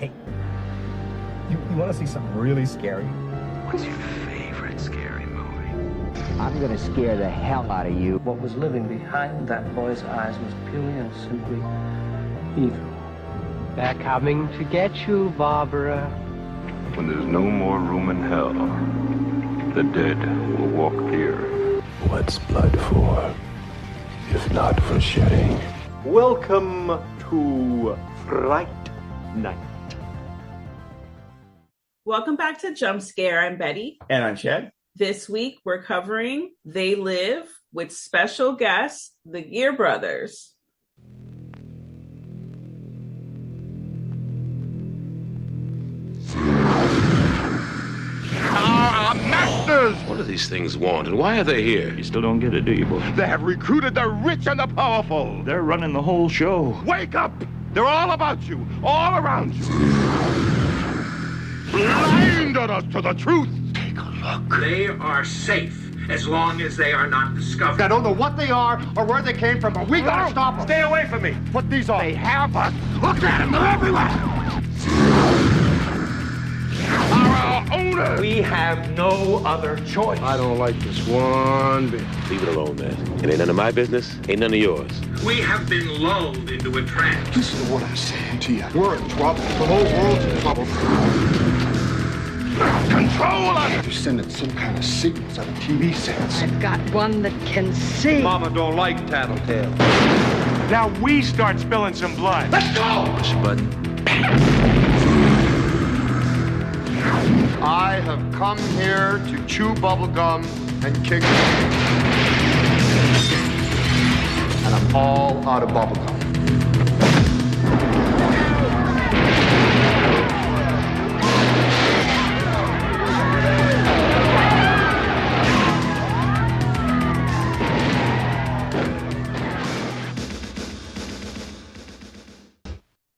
Hey, you want to see something really scary? What's your favorite scary movie? I'm gonna scare the hell out of you. What was living behind that boy's eyes was purely and simply evil. They're coming to get you, Barbara. When there's no more room in hell, the dead will walk here. What's blood for, if not for shedding? Welcome to Fright Night. Welcome back to Jump Scare. I'm Betty. And I'm Chad. This week we're covering They Live with special guests, the Geare Brothers. Our masters! What do these things want, and why are they here? You still don't get it, do you, boy? They have recruited the rich and the powerful. They're running the whole show. Wake up! They're all about you, all around you. Blinded us to the truth. Take a look. They are safe as long as they are not discovered. I don't know what they are or where they came from, but we gotta stop them. Stay away from me. Put these on. They have us. Look at them, they're everywhere. Our owners. We have no other choice. I don't like this one bit. Leave it alone, man. It ain't none of my business, ain't none of yours. We have been lulled into a trance. Listen to what I'm saying to you. We're in trouble. The whole world's in trouble. Control us! They're sending some kind of signals out of TV sets. I've got one that can see. Mama don't like tattletale. Now we start spilling some blood. Let's go! Push a button. I have come here to chew bubblegum and kick. And I'm all out of bubblegum.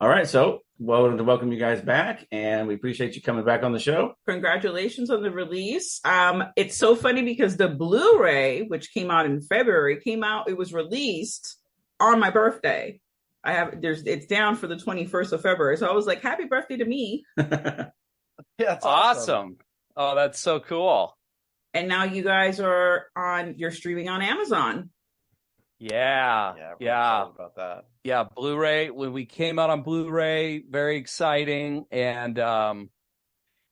All right, so welcome you guys back, and we appreciate you coming back on the show. Congratulations on the release. It's so funny because the Blu-ray, which came out in February, it was released on my birthday. It's down for the 21st of February. So I was like, happy birthday to me. Yeah, that's awesome. Oh, that's so cool. And now you guys you're streaming on Amazon. Yeah. About that. Yeah, Blu-ray. When we came out on Blu-ray, very exciting. And now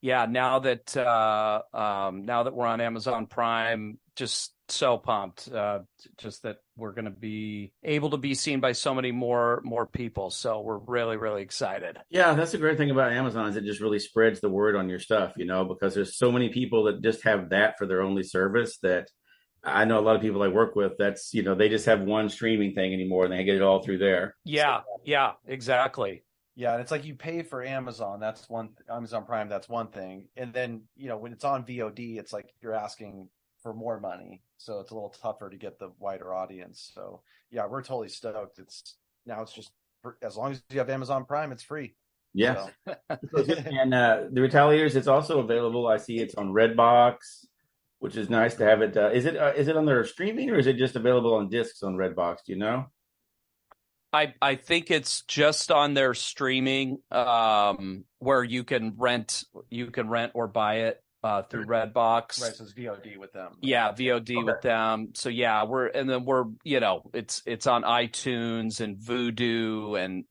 that we're on Amazon Prime, just so pumped. Just that we're going to be able to be seen by so many more people. So we're really, really excited. Yeah, that's the great thing about Amazon is it just really spreads the word on your stuff, because there's so many people that just have that for their only service that I know a lot of people I work with, that's, they just have one streaming thing anymore and they get it all through there. Yeah, exactly. Yeah, and it's like you pay for Amazon Prime, that's one thing. And then, when it's on VOD, it's like you're asking for more money. So it's a little tougher to get the wider audience. So yeah, we're totally stoked. It's just, as long as you have Amazon Prime, it's free. Yes. So. And The Retaliators, it's also available. I see it's on Redbox, which is nice to have it. Is it on their streaming or is it just available on discs on Redbox? Do you know? I think it's just on their streaming, where you can rent or buy it through Redbox. Right, so it's VOD with them. Yeah, VOD with them. So yeah, we're it's on iTunes and Vudu and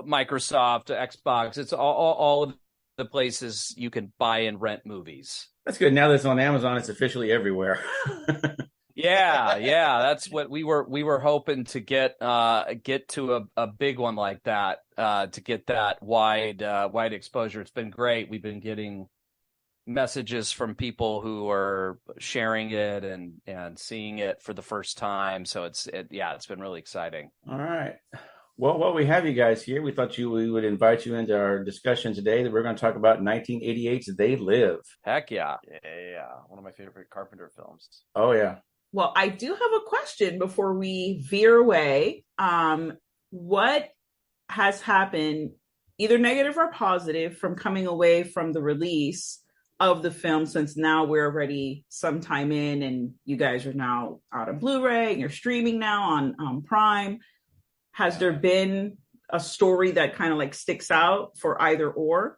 Microsoft, Xbox. It's all of the places you can buy and rent movies. That's good. Now that it's on Amazon, it's officially everywhere. Yeah, that's what we were hoping to get to a big one like that, to get that wide exposure. It's been great. We've been getting messages from people who are sharing it and seeing it for the first time. So it's been really exciting. All right. Well, while we have you guys here, we thought we would invite you into our discussion today that we're going to talk about 1988's They Live. Heck yeah. Yeah. One of my favorite Carpenter films. Oh, yeah. Well, I do have a question before we veer away. What has happened, either negative or positive, from coming away from the release of the film, since now we're already some time in and you guys are now out of Blu-ray and you're streaming now on Prime? Has there been a story that kind of like sticks out for either or?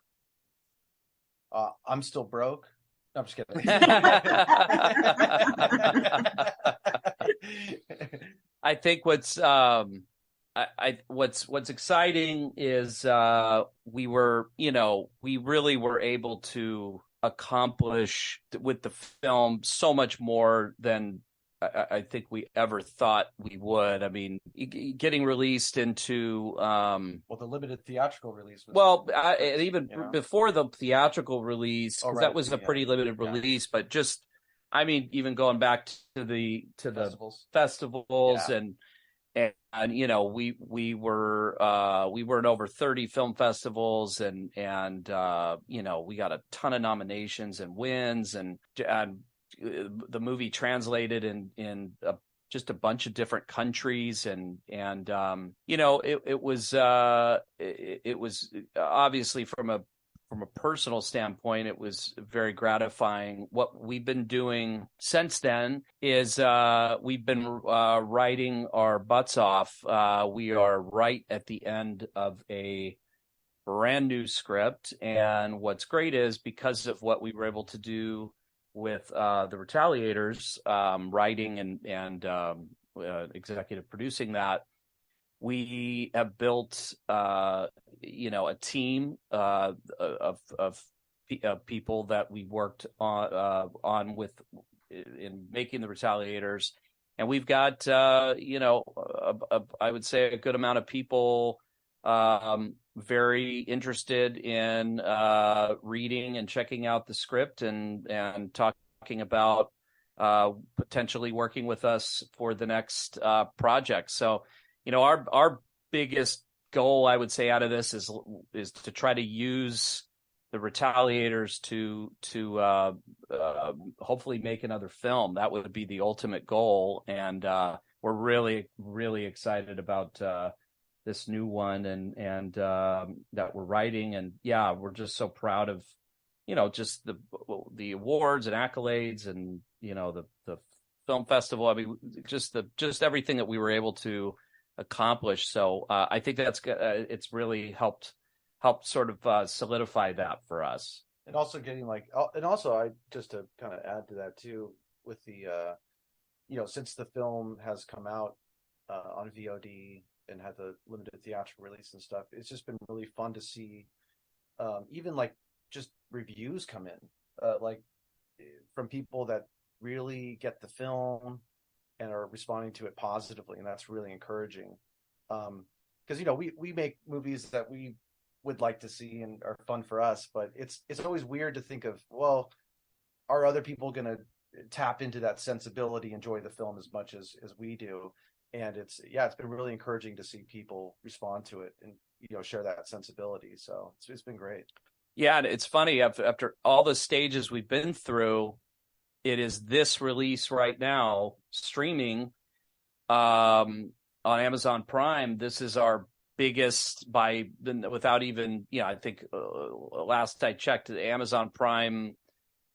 I'm still broke. No, I'm just kidding. I think what's exciting is we really were able to accomplish with the film so much more than I think we ever thought we would. I mean, getting released into the limited theatrical release was before the theatrical release, because that was a pretty limited release, but just even going back to the festivals and we were in over 30 film festivals and we got a ton of nominations and wins and the movie translated in just a bunch of different countries and it was obviously from a personal standpoint, it was very gratifying. What we've been doing since then is we've been writing our butts off. We are right at the end of a brand new script, and what's great is because of what we were able to do with the Retaliators, writing and executive producing that, we have built a team of people that we worked on with in making the Retaliators, and we've got I would say a good amount of people very interested in reading and checking out the script and talking about potentially working with us for the next project. So, our biggest goal, I would say, out of this is to try to use the Retaliators to hopefully make another film. That would be the ultimate goal, and we're really, really excited about this new one and that we're writing. And we're just so proud of just the awards and accolades and the film festival. I mean, just everything that we were able to accomplish. So I think that's it's really helped sort of solidify that for us. And also getting I just to kind of add to that too, with the since the film has come out on VOD and had the limited theatrical release and stuff, it's just been really fun to see even just reviews come in from people that really get the film and are responding to it positively, and that's really encouraging. Because we make movies that we would like to see and are fun for us, but it's always weird to think of, well, are other people going to tap into that sensibility, enjoy the film as much as we do? And it's been really encouraging to see people respond to it and share that sensibility. So it's been great. Yeah, and it's funny, after all the stages we've been through, it is this release right now, streaming on Amazon Prime. This is our biggest without even, I think last I checked, Amazon Prime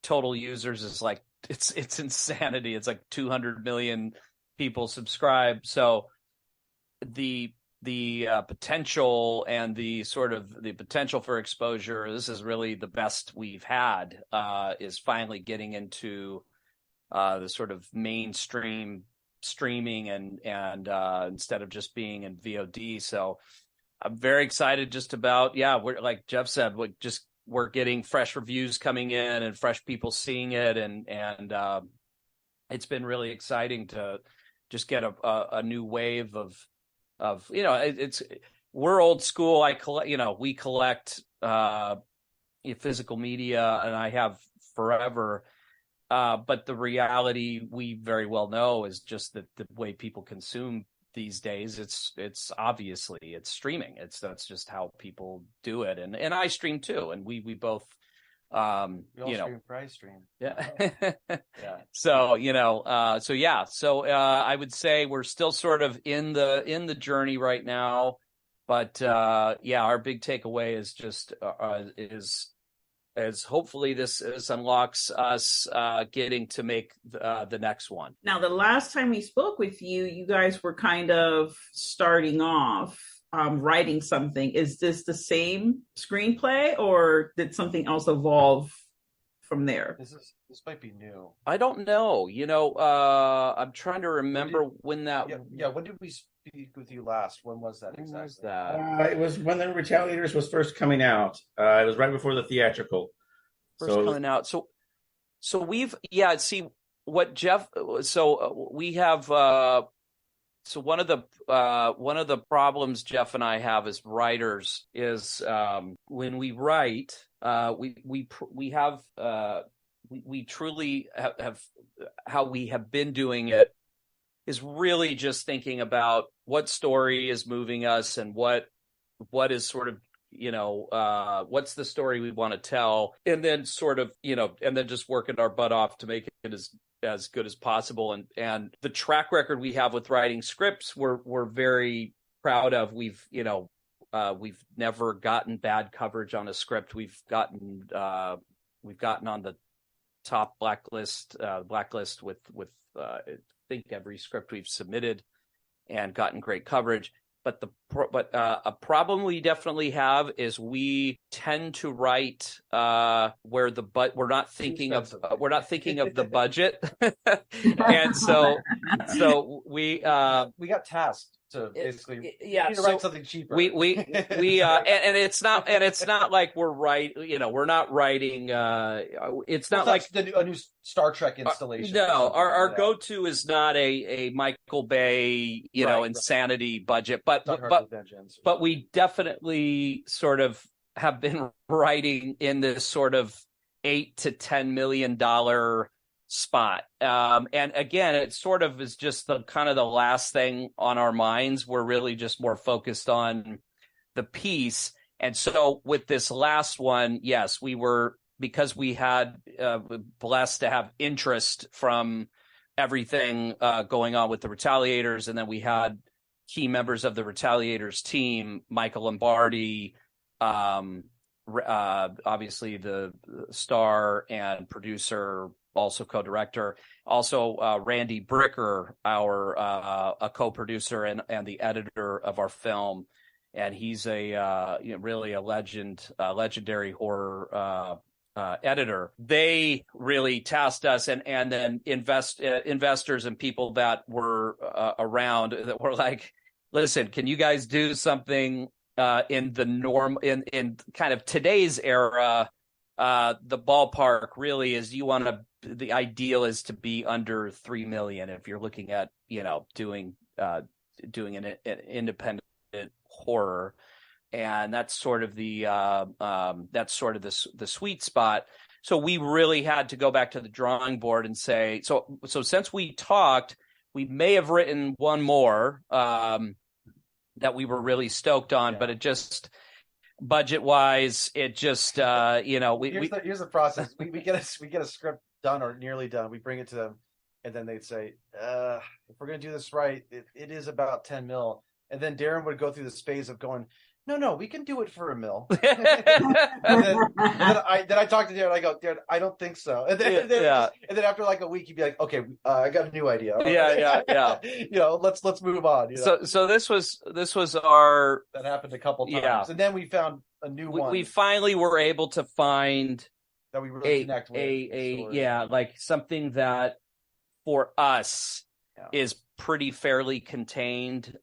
total users is it's insanity. It's 200 million people subscribe. So the potential and the potential for exposure, this is really the best we've had, is finally getting into the sort of mainstream streaming and instead of just being in VOD. So I'm very excited just about, we're, like Jeff said, we're getting fresh reviews coming in and fresh people seeing it. And it's been really exciting to just get a new wave of we're old school. We collect physical media, and I have forever. But the reality we very well know is just that the way people consume these days, it's obviously it's streaming. That's just how people do it. And I stream too. And we both, we all stream, price stream. Yeah. Yeah. So, I would say we're still sort of in the journey right now, but our big takeaway is just is hopefully this unlocks us getting to make the next one. Now, the last time we spoke with you, you guys were kind of starting off. writing something. Is this the same screenplay, or did something else evolve from there? This might be new. I don't know. I'm trying to remember when that. Yeah. When did we speak with you last? When was that exactly? When was that? It was when The Retaliators was first coming out. It was right before the theatrical. Coming out. So we've see what Jeff. So we have. So one of the problems Jeff and I have as writers is when we write, we truly have how we have been doing it is really just thinking about what story is moving us and what is sort of, what's the story we want to tell, and then sort of, and then just working our butt off to make it as good as possible. And the track record we have with writing scripts, we're very proud of. We've never gotten bad coverage on a script. We've gotten on the top blacklist with I think every script we've submitted and gotten great coverage. But a problem we definitely have is we tend to write where we're not thinking of the budget, and so we got tasked to basically write something cheaper. We and it's not like we're not writing. It's not like a new Star Trek installation. No, our go-to is not a Michael Bay, insanity budget, but we definitely sort of have been writing in this sort of $8 to $10 million spot. And again, it sort of is just the kind of the last thing on our minds. We're really just more focused on the piece. And so with this last one, yes, we were, because we had blessed to have interest from everything going on with the Retaliators. And then we had key members of the Retaliators team, Michael Lombardi, obviously the star and producer, also co-director, also Randy Bricker, a co-producer and the editor of our film, and he's really a legendary horror editor. They really tasked us, and then investors and people that were around that were like, listen, can you guys do something in the kind of today's era? The ballpark really is the ideal is to be under 3 million if you're looking at doing an independent horror, and that's sort of the sweet spot. So we really had to go back to the drawing board and say, so since we talked, we may have written one more that we were really stoked on, but it just budget wise, it just here's the process. We get a script done or nearly done. We bring it to them, and then they'd say, if we're gonna do this right, it is about 10 mil. And then Darren would go through this phase of going, no, we can do it for $1 million. and then I talk to Darren. I go, Darren, I don't think so. And then after like a week, you'd be like, okay, I got a new idea. Yeah. Let's move on. So this was our that happened a couple times, and then we found a new one. We finally were able to find that we really connect with. Like something that for us is pretty fairly contained.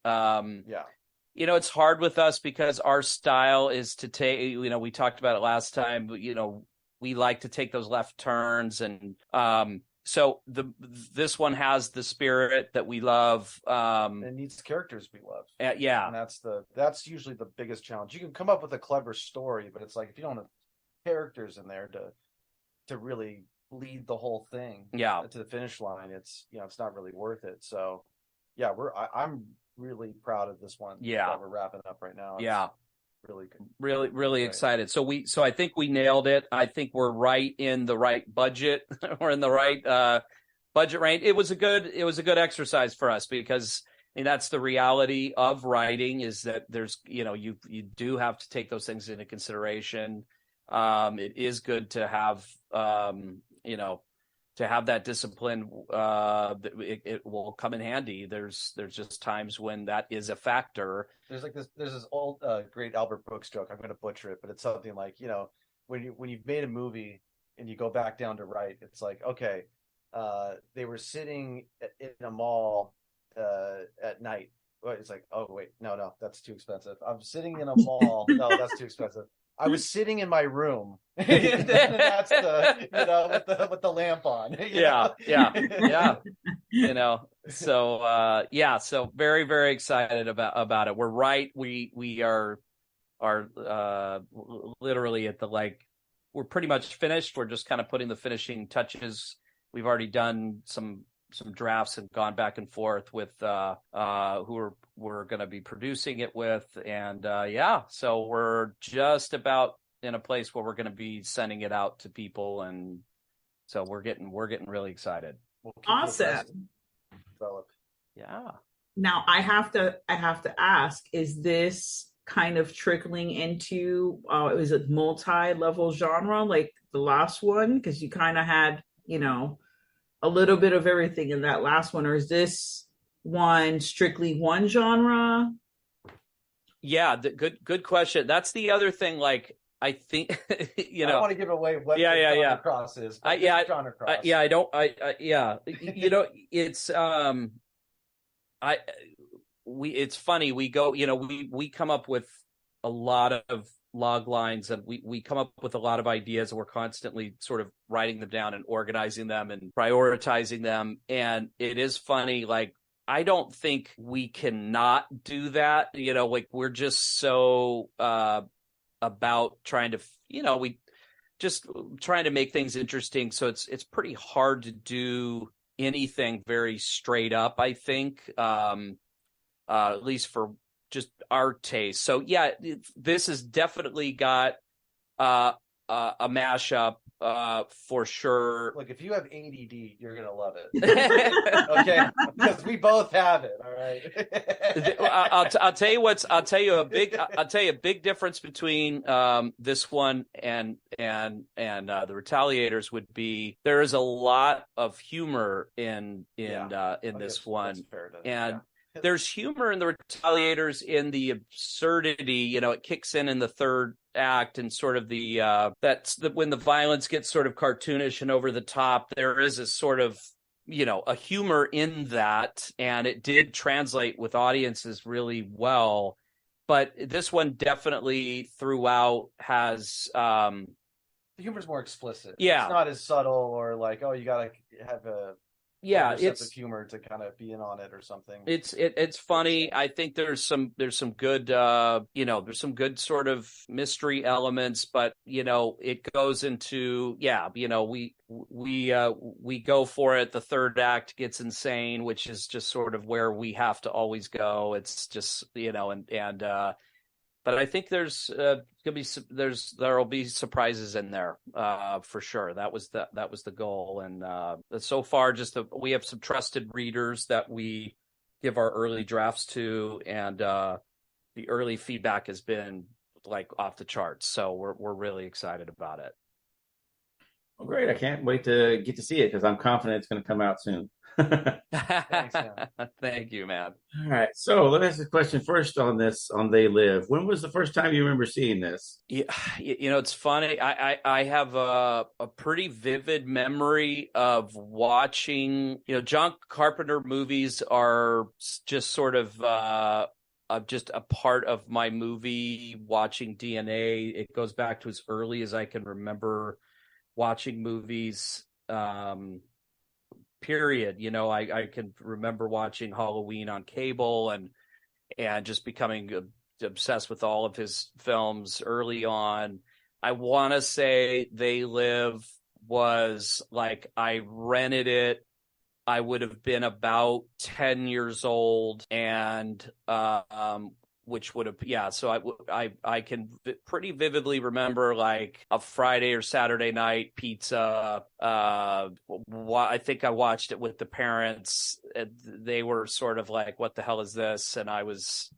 It's hard with us because our style is to take, we talked about it last time, but, we like to take those left turns. And so this one has the spirit that we love. It needs characters we love. And that's usually the biggest challenge. You can come up with a clever story, but it's like, if you don't have characters in there to really lead the whole thing to the finish line, it's not really worth it. So I'm really proud of this one. That we're wrapping up right now. It's really good. Really excited. So I think we nailed it. I think we're right in the right budget. We're in the right budget range. It was a good exercise for us because that's the reality of writing, is that there's you do have to take those things into consideration. It is good to have to have that discipline, it will come in handy. There's just times when that is a factor. There's this old great Albert Brooks joke. I'm going to butcher it, but it's something like, when you've made a movie and you go back down to write, it's like, okay, they were sitting in a mall at night. It's like, oh wait, no, that's too expensive. I'm sitting in a mall. No, that's too expensive. I was sitting in my room. And that's with the lamp on. Yeah. So very, very excited about it. We're right. We are literally at we're pretty much finished. We're just kind of putting the finishing touches. We've already done some drafts and gone back and forth with who we're going to be producing it with, and so we're just about in a place where we're going to be sending it out to people, and so we're getting really excited. Awesome. Yeah. Now I have to ask: is this kind of trickling into is it multi-level genre like the last one? Because you kind of had a little bit of everything in that last one, or is this one strictly one genre? Yeah, good question. That's the other thing. I think I don't want to give away what genre cross is. Genre cross. It's it's funny. We go, we come up with a lot of log lines, and we come up with a lot of ideas, and we're constantly sort of writing them down and organizing them and prioritizing them. And it is funny, I don't think we cannot do that. We're just so about trying to, we just trying to make things interesting. So it's pretty hard to do anything very straight up, I think, at least for just our taste. So yeah, this has definitely got a mashup for sure. Look, if you have ADD, you're gonna love it. Okay, because we both have it. All right. I'll tell you a big difference between this one and the Retaliators would be there is a lot of humor in this one, and there's humor in the Retaliators in the absurdity. It kicks in the third act, and sort of when the violence gets sort of cartoonish and over the top, there is a sort of a humor in that, and it did translate with audiences really well. But this one definitely throughout has the humor's more explicit. Yeah, it's not as subtle or you gotta have a sense of humor to kind of be in on it or something. It's funny. I think there's some good there's some good sort of mystery elements, but it goes into we go for it. The third act gets insane, which is just sort of where we have to always go. It's just but I think there'll be surprises in there for sure. That was the goal, and so far we have some trusted readers that we give our early drafts to, and the early feedback has been off the charts. So we're really excited about it. Well, great! I can't wait to get to see it because I'm confident it's going to come out soon. Thanks, man. Thank you, man. All right, so let me ask a question first on They Live. When was the first time you remember seeing this? Yeah, it's funny. I have a pretty vivid memory of watching. John Carpenter movies are just sort of just a part of my movie watching DNA. It goes back to as early as I can remember watching movies. Period. I can remember watching Halloween on cable and just becoming obsessed with all of his films early on. I want to say They Live was I rented it. I would have been about 10 years old, and which would have, so I can pretty vividly remember a Friday or Saturday night pizza. I think I watched it with the parents. They were sort of what the hell is this? And I was,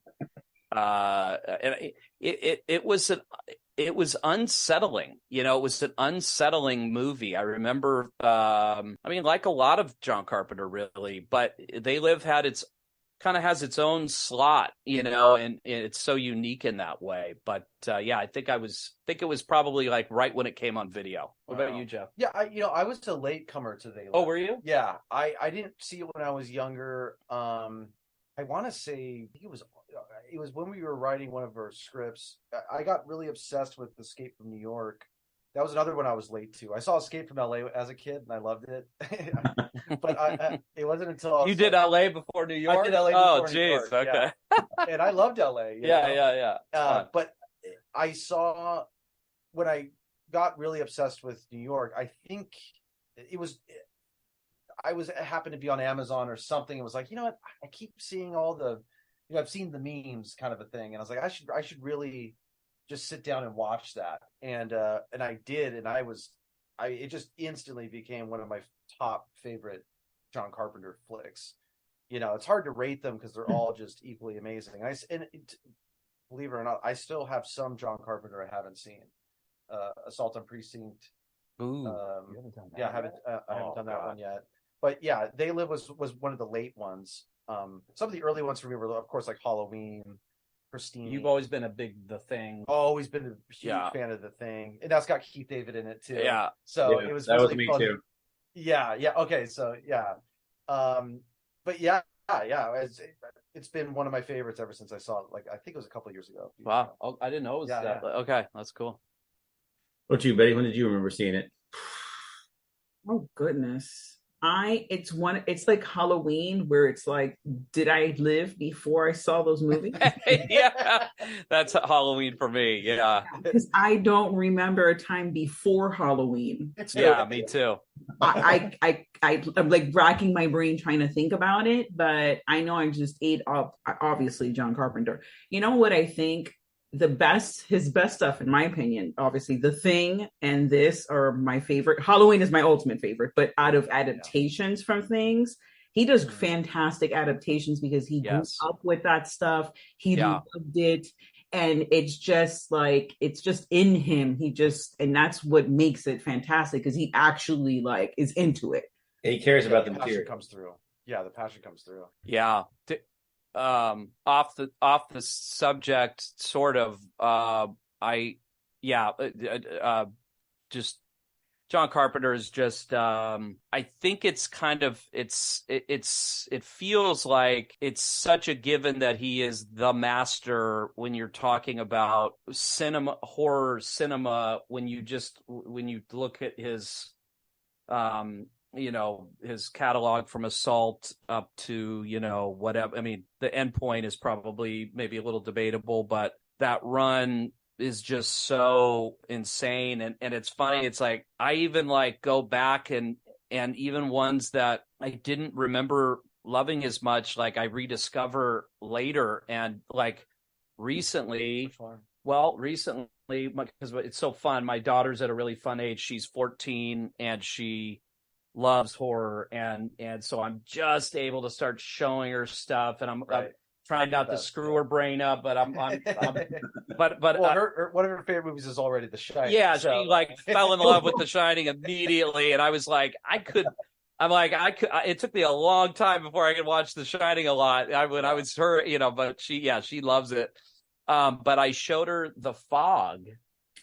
and it was it was unsettling. You know, it was an unsettling movie. I remember, I mean, like a lot of John Carpenter, really, but They Live kind of has its own slot, you know, and it's so unique in that way. But yeah, I think it was probably like right when it came on video. What about you, Jeff? Yeah, I was a late comer to They Live. Oh, were you? Yeah, I didn't see it when I was younger. I want to say it was when we were writing one of our scripts. I got really obsessed with Escape from New York. That was another one I was late to. I saw Escape from LA as a kid, and I loved it. But it wasn't until you did LA before New York. I did LA before New York. Okay. Yeah. And I loved LA. Yeah. But I saw when I got really obsessed with New York. I think I happened to be on Amazon or something. It was like, you know what? I keep seeing all the, I've seen the memes kind of a thing, and I was like, I should really just sit down and watch that. And I did, and it just instantly became one of my top favorite John Carpenter flicks. You know, it's hard to rate them because they're all just equally amazing. Believe it or not, I still have some John Carpenter I haven't seen. Assault on Precinct. Ooh, you haven't done that. Yeah, I haven't done that one yet. But yeah, They Live was one of the late ones. Some of the early ones for me were, of course, like Halloween, Christine. You've always been a big The Thing. Always been a huge fan of The Thing, and that's got Keith David in it too. Yeah. So it was that really was me fun. too. Yeah. Okay. So yeah. But yeah. It's been one of my favorites ever since I saw it. Like, I think it was a couple of years ago. Wow. Oh, I didn't know it was that. Yeah. Okay, that's cool. What you, Betty? When did you remember seeing it? Oh goodness. It's like Halloween, where it's like, did I live before I saw those movies? Yeah, that's Halloween for me. Yeah, because I don't remember a time before Halloween. So yeah, me too. I'm like racking my brain trying to think about it, but I know I just ate up, obviously, John Carpenter. You know what I think? His best stuff, in my opinion, obviously The Thing and this are my favorite. Halloween is my ultimate favorite, but out of adaptations from things, he does fantastic adaptations because he grew up with that stuff. He loved it. And it's just in him. And that's what makes it fantastic, because he actually is into it. He cares about the passion material. comes through. Yeah, the passion comes through. Yeah. Off the subject, sort of. Just John Carpenter is just. I think it's kind of it feels like it's such a given that he is the master when you're talking about horror cinema. When you look at his his catalog from Assault up to, whatever. I mean, the end point is probably maybe a little debatable, but that run is just so insane. And it's funny. It's like, I even go back and even ones that I didn't remember loving as much, I rediscover later. And recently, because it's so fun. My daughter's at a really fun age. She's 14 and she loves horror, and so I'm just able to start showing her stuff, and I'm trying not to screw her brain up, but I'm but well, one of her favorite movies is already The Shining. Yeah, so. She fell in love with The Shining immediately, and I was like, it took me a long time before I could watch The Shining a lot. When I was her, but she loves it. But I showed her The Fog.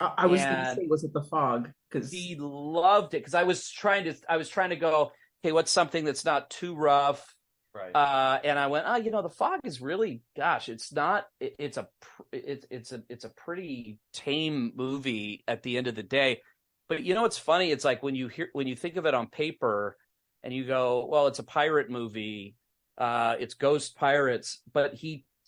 I was going to say, was it The Fog? Because he loved it. Because I was trying to go, hey, what's something that's not too rough? Right. And I went, The Fog is really, it's not. It's a pretty tame movie at the end of the day. But it's funny. It's like when you think of it on paper, and you go, well, it's a pirate movie. It's ghost pirates, but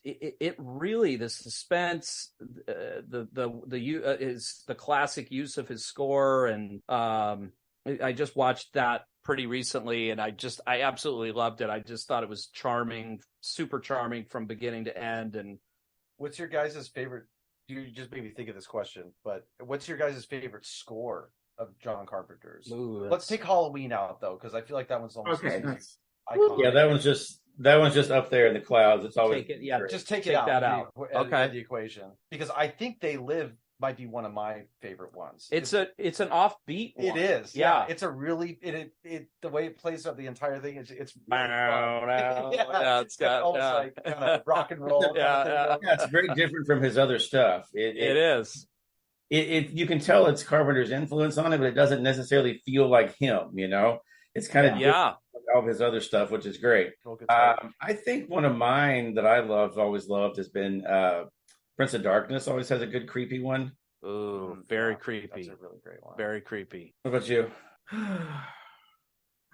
it really, the suspense, is the classic use of his score, and I just watched that pretty recently, and I absolutely loved it. I just thought it was charming, super charming from beginning to end. And what's your guys' favorite? You just made me think of this question, but what's your guys' favorite score of John Carpenter's? Ooh, let's take Halloween out though, because I feel like that one's almost iconic. Yeah, that one's just up there in the clouds. It's always just take it out. That out. Okay, the equation, because I think They Live might be one of my favorite ones. It's an offbeat one. It is. Yeah. It's a really the way it plays up the entire thing. It's really yeah, it's got almost like kind of rock and roll. Yeah, it's very different from his other stuff. It is. You can tell it's Carpenter's influence on it, but it doesn't necessarily feel like him. You know, it's kind of different from all of his other stuff, which is great. I think one of mine that I always loved, has been Prince of Darkness. Always has a good creepy one. Ooh, very creepy. That's a really great one. Very creepy. What about you? I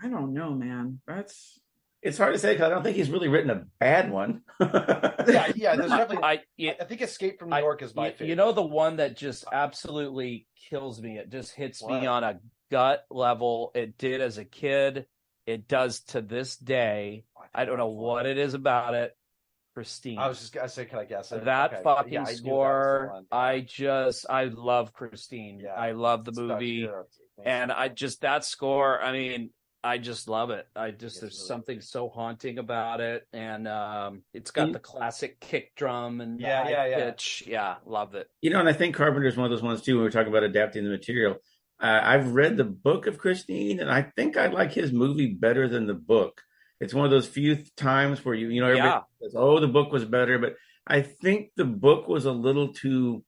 don't know, man. It's hard to say because I don't think he's really written a bad one. yeah. There's definitely. I think Escape from New York is my favorite. You know, the one that just absolutely kills me. It just hits me on a gut level. It did as a kid. It does to this day. I don't know what it is about it. Christine. I was just gonna say, can I guess it? That fucking score. I love Christine. Yeah, I love the movie, and that score. I mean, I just love it. There's something so haunting about it, and it's got the classic kick drum and pitch. Yeah, love it. You know, and I think Carpenter's one of those ones too. When we talk about adapting the material, I've read the book of Christine, and I think I like his movie better than the book. It's one of those few times where everybody says, "Oh, the book was better," but I think the book was a little too.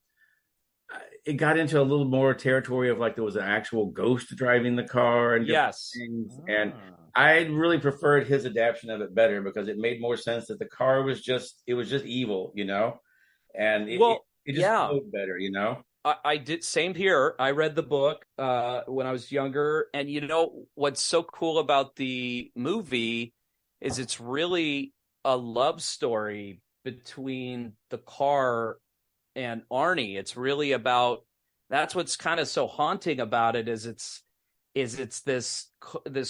It got into a little more territory of like there was an actual ghost driving the car and things, and I really preferred his adaptation of it better because it made more sense that the car was just evil, you know, and it just flowed better, you know. I did same here. I read the book when I was younger, and you know what's so cool about the movie is it's really a love story between the car and Arnie. It's really about, that's what's kind of so haunting about it, is it's this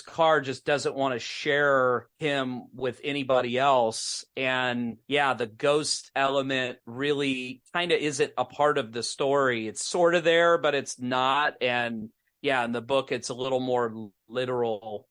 car just doesn't want to share him with anybody else. And the ghost element really kind of isn't a part of the story. It's sort of there, but it's not. And in the book, it's a little more literal.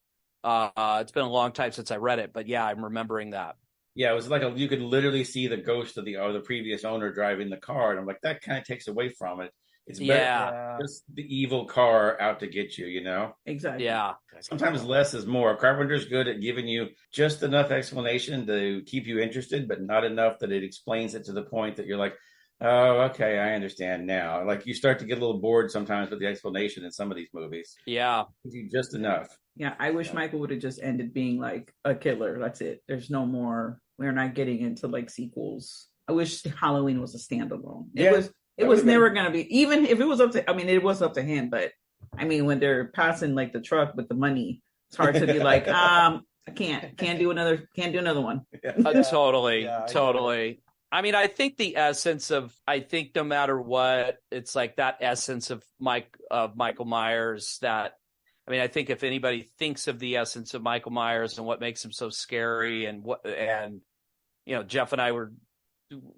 It's been a long time since I read it, but I'm remembering that. Yeah, it was like you could literally see the ghost of the previous owner driving the car, and I'm like, that kind of takes away from it. It's better just the evil car out to get you, you know? Exactly. Yeah. Sometimes less is more. Carpenter's good at giving you just enough explanation to keep you interested, but not enough that it explains it to the point that you're like, oh, okay, I understand now. Like you start to get a little bored sometimes with the explanation in some of these movies. Yeah. Just enough. Yeah, I wish Michael would have just ended being like a killer. That's it. There's no more. We're not getting into like sequels. I wish Halloween was a standalone. It was never going to be, even if it was up to, I mean, it was up to him, but I mean, when they're passing like the truck with the money, it's hard to be like, I can't do another one. Totally. I mean, I think no matter what, it's like that essence of Michael Myers that, I mean, I think if anybody thinks of the essence of Michael Myers and what makes him so scary and you know, Jeff and I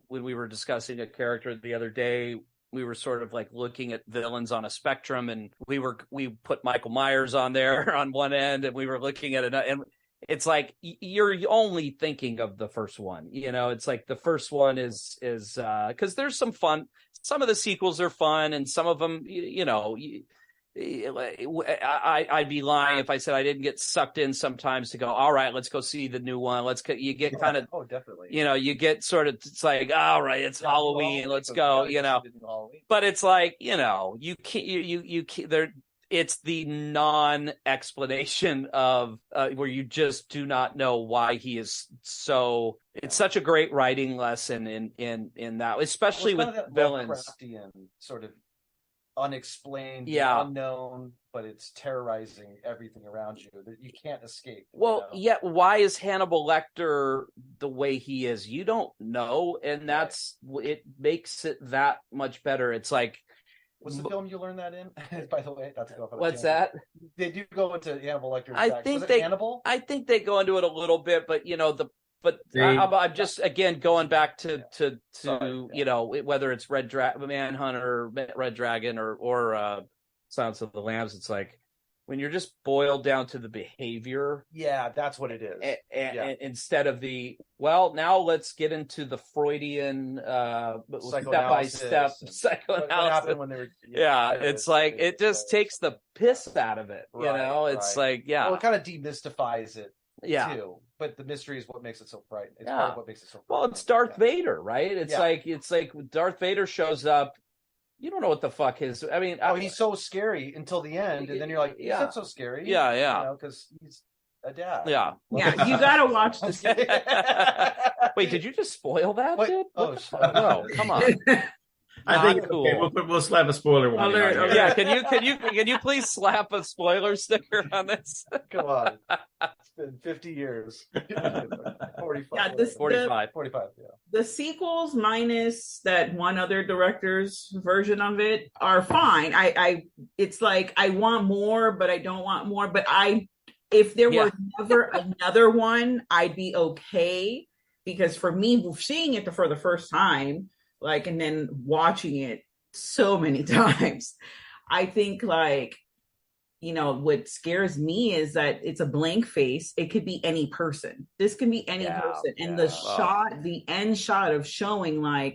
when we were discussing a character the other day, we were sort of like looking at villains on a spectrum, and we put Michael Myers on there on one end, and we were looking at another, and it's like you're only thinking of the first one, you know. It's like the first one is because there's some fun. Some of the sequels are fun, and some of them, you know, I'd be lying if I said I didn't get sucked in sometimes to go, all right, let's go see the new one. You get kind of, definitely, you know, you get sort of, it's like, all right, it's Halloween, let's go, you know. But it's like, you know, you can't there. It's the non-explanation of where you just do not know why he is so. It's such a great writing lesson in that, especially with villains. Sort of unexplained, unknown, but it's terrorizing everything around you that you can't escape. Well, why is Hannibal Lecter the way he is? You don't know, and it makes it that much better. It's like, what's the film you learned that in? By the way, that's what's that? They do go into Hannibal Lecter's Hannibal? I think they go into it a little bit, but you know I'm just again going back to you know, whether it's Manhunt or Red Dragon or Silence of the Lambs. It's like when you're just boiled down to the behavior. Yeah, that's what it is. And instead of now let's get into the Freudian step-by-step psychoanalysis. What happened when they were, it's like it just takes the piss out of it. It's like, well, it kind of demystifies it too. But the mystery is what makes it so frightening. It's part of what makes it so frightening. Well, it's Darth Vader, right? It's like Darth Vader shows up. You don't know what the fuck his. I mean, he's so scary until the end, and then you're like, he's not so scary. Yeah. Because he's a dad. Yeah. You gotta watch this. Wait, did you just spoil that? Dude? Oh, no! Come on. I think it's cool. Okay. We'll slap a spoiler one. Yeah, can you please slap a spoiler sticker on this? Come on. It's been 50 years. 45. Yeah, 45. Yeah. The sequels minus that one other director's version of it are fine. It's like I want more, but I don't want more. But if there were never another one, I'd be okay. Because for me, seeing it for the first time, and then watching it so many times, I think what scares me is that it's a blank face. It could be any person. This can be any person. And the end shot of showing the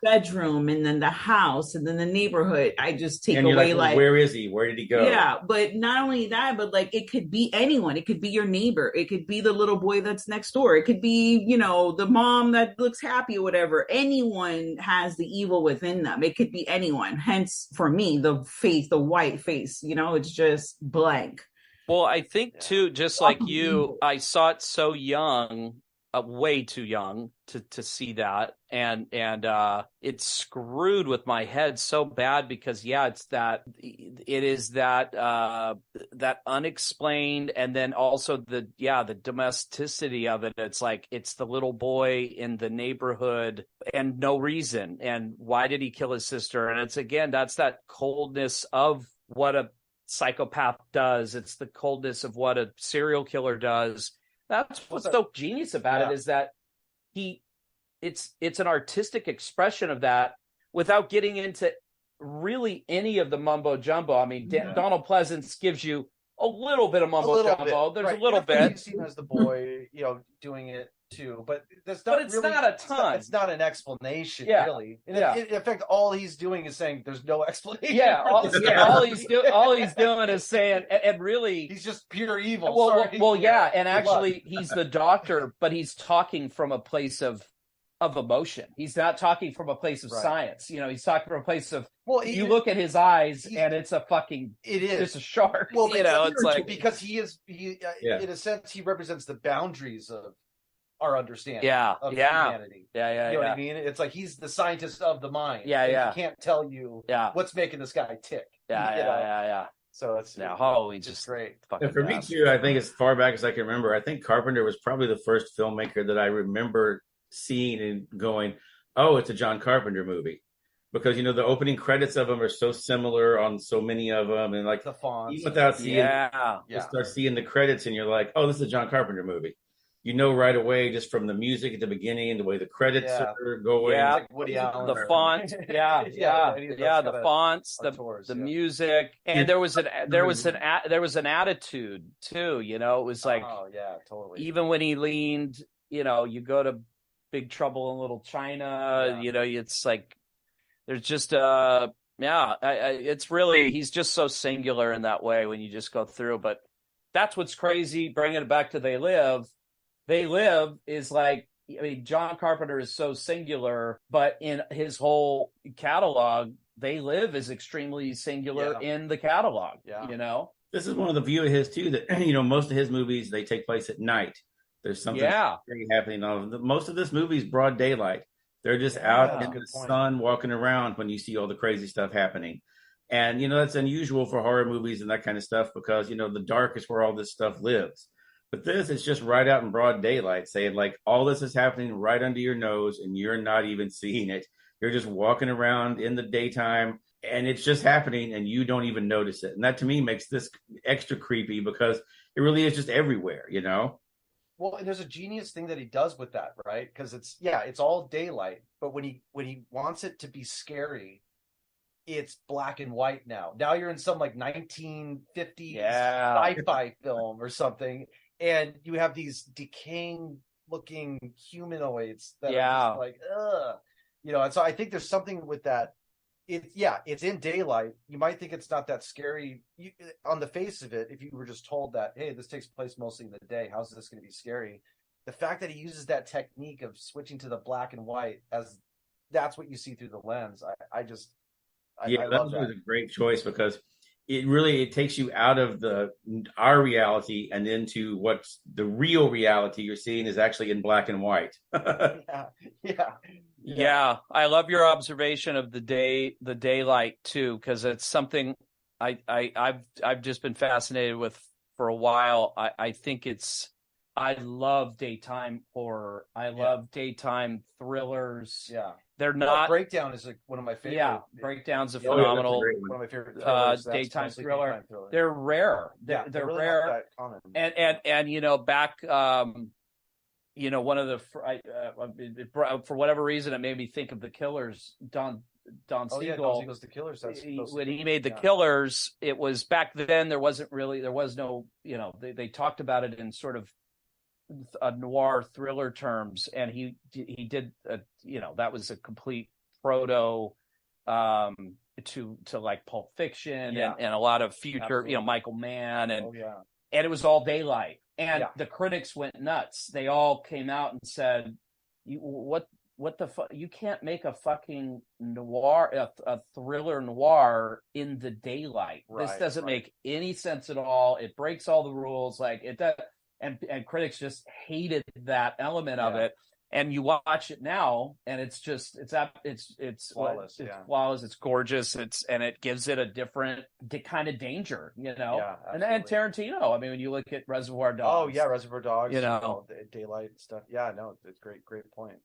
bedroom and then the house and then the neighborhood, I just take away where is he? Where did he go? Yeah, but not only that, but it could be anyone. It could be your neighbor. It could be the little boy that's next door. It could be, the mom that looks happy or whatever. Anyone has the evil within them. It could be anyone. Hence, for me, the face, the white face, it's just blank. Well, I think too, just like you, I saw it so young, way too young to see that, and it screwed with my head so bad because it is that unexplained, and then also the domesticity of it. It's like it's the little boy in the neighborhood and no reason, and why did he kill his sister? And it's that's that coldness of what a psychopath does. It's the coldness of what a serial killer does. That's what's so genius about it, is that it's an artistic expression of that without getting into really any of the mumbo jumbo. I mean, Donald Pleasance gives you a little bit of mumbo jumbo. There's a little bit. You've seen as the boy, doing it too, but it's not a ton. It's not an explanation, really. In fact, all he's doing is saying there's no explanation. All he's doing is saying, and really, he's just pure evil. And actually, he's the doctor, but he's talking from a place of emotion. He's not talking from a place of science. He's talking from a place of. Well, you look at his eyes, and it's a fucking. It is. It's a shark. Well, it's like because in a sense, he represents the boundaries of our understanding of humanity. You know what I mean? It's like he's the scientist of the mind. He can't tell you what's making this guy tick. So it's just great. For me too, I think as far back as I can remember, I think Carpenter was probably the first filmmaker that I remember seeing and going, "Oh, it's a John Carpenter movie," because the opening credits of them are so similar on so many of them, and the fonts. Even without seeing, you start seeing the credits, and you're like, "Oh, this is a John Carpenter movie." Right away just from the music at the beginning and the way the credits are going. Yeah, Woody Allen. The font. The fonts, the music, and there was an attitude too. It was like, totally. Even when he leaned, you go to Big Trouble in Little China. It's like there's just it's really he's just so singular in that way when you just go through. But that's what's crazy. Bringing it back to They Live. They Live is like, John Carpenter is so singular, but in his whole catalog, They Live is extremely singular in the catalog. This is one of the view of his too, that, most of his movies, they take place at night. There's something happening. Most of this movie is broad daylight. They're just out in the sun walking around when you see all the crazy stuff happening. And, that's unusual for horror movies and that kind of stuff because, the dark is where all this stuff lives. But this is just right out in broad daylight, saying all this is happening right under your nose and you're not even seeing it. You're just walking around in the daytime and it's just happening and you don't even notice it. And that to me makes this extra creepy because it really is just everywhere, Well, and there's a genius thing that he does with that, right? Because it's all daylight, but when he wants it to be scary, it's black and white now. Now you're in some like 1950s sci-fi film or something, and you have these decaying looking humanoids that are just like, ugh. And so I think there's something with that. It's in daylight. You might think it's not that scary on the face of it if you were just told that, hey, this takes place mostly in the day. How's this going to be scary? The fact that he uses that technique of switching to the black and white as that's what you see through the lens. I love that. Was a great choice because it takes you out of our reality and into what's the real reality you're seeing is actually in black and white. Yeah, I love your observation of the daylight too, because it's something I've just been fascinated with for a while. I love daytime horror. I love daytime thrillers. Yeah. They're not Breakdown is like one of my favorite. Yeah, Breakdown's a phenomenal one of my favorite thrillers. daytime thriller. They're rare. They're really rare. Not that common. And back one of the for whatever reason it made me think of The Killers. Don Siegel. Yeah, Don Siegel's The Killers. When he made The Killers, it was back then. There was no. They talked about it in sort of a noir thriller terms, and he did that was a complete proto to like Pulp Fiction and a lot of future Michael Mann and it was all daylight, and the critics went nuts. They all came out and said, what the fuck, you can't make a fucking noir, a thriller noir in the daylight. This doesn't make any sense at all. It breaks all the rules. Like it does. And critics just hated that element of it. And you watch it now, and it's just it's flawless. It's flawless. It's gorgeous. And it gives it a different kind of danger, Yeah, and Tarantino. I mean, when you look at Reservoir Dogs. Oh yeah, Reservoir Dogs. Daylight stuff. Yeah, no, it's great point.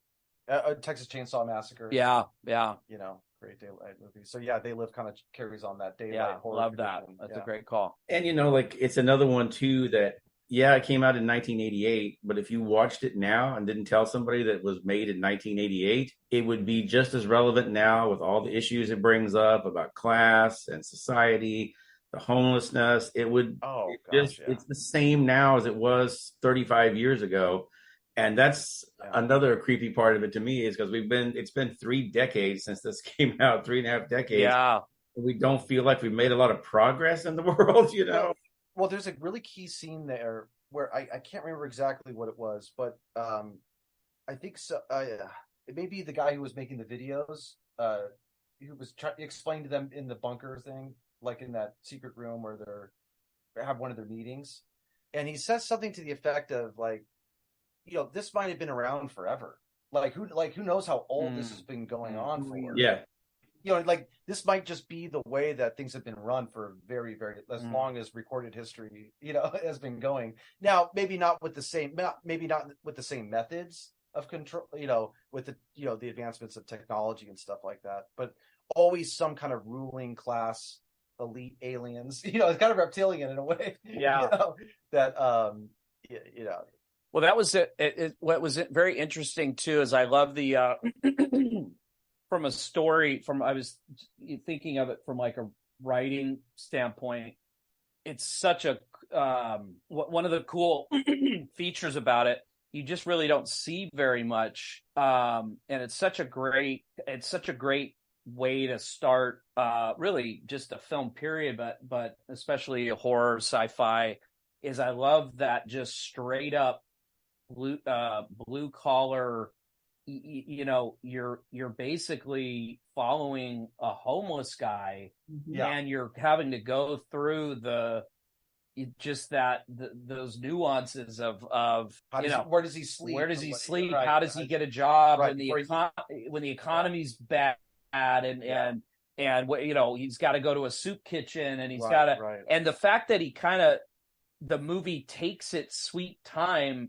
Texas Chainsaw Massacre. Yeah. Great daylight movie. So yeah, They Live kind of carries on that daylight horror. Love that. That's a great call. And it's another one too that. Yeah, it came out in 1988, but if you watched it now and didn't tell somebody that it was made in 1988, it would be just as relevant now with all the issues it brings up about class and society, the homelessness. It would it's the same now as it was 35 years ago. And that's another creepy part of it to me is because it's been 3 decades since this came out, 3.5 decades. Yeah. We don't feel like we've made a lot of progress in the world, Well, there's a really key scene there where I can't remember exactly what it was, but I think so. It may be the guy who was making the videos, who was trying to explain to them in the bunker thing, like in that secret room where they have one of their meetings, and he says something to the effect of like, this might have been around forever. Like who knows how old this has been going on for? Yeah. This might just be the way that things have been run for very, very as long as recorded history, has been going. Now, maybe not with the same methods of control, with the advancements of technology and stuff like that, but always some kind of ruling class, elite aliens. It's kind of reptilian in a way. Yeah. Well, that was it. What was very interesting too is I love the. From a story, I was thinking of it from like a writing standpoint. It's such a one of the cool features about it. You just really don't see very much, and it's such a great way to start. Really, just a film period, but especially a horror, sci-fi. Is I love that just straight up blue collar. You're basically following a homeless guy, and you're having to go through those nuances of where does he sleep? Where does he sleep? Right. How does he get a job when the economy's bad and he's got to go to a soup kitchen and he's got to and the fact that the movie takes its sweet time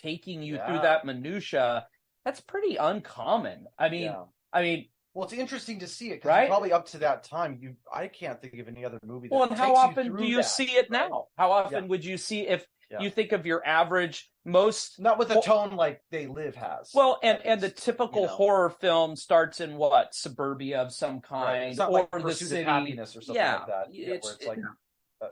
taking you through that minutia. That's pretty uncommon. I mean, well, it's interesting to see it because probably up to that time, I can't think of any other movie. Well, and how often do you see it now? How often would you see you think of your average, most not with a tone like They Live has. Well, and the typical horror film starts in what, suburbia of some kind, it's not or like the Pursuit city, of Happiness or something like that.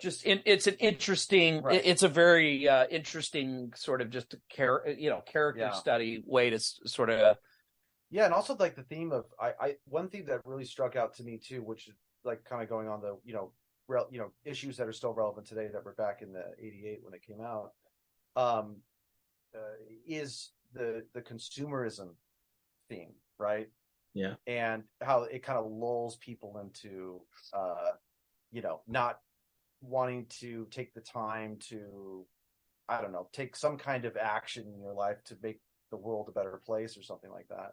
It's an interesting, it's a very interesting sort of just character study way to sort of. Yeah, and also like the theme of I one theme that really struck out to me too, which is like kind of going on the issues that are still relevant today that were back in the '88 when it came out, is the consumerism theme, right? Yeah, and how it kind of lulls people into not wanting to take the time to, I don't know, take some kind of action in your life to make the world a better place or something like that.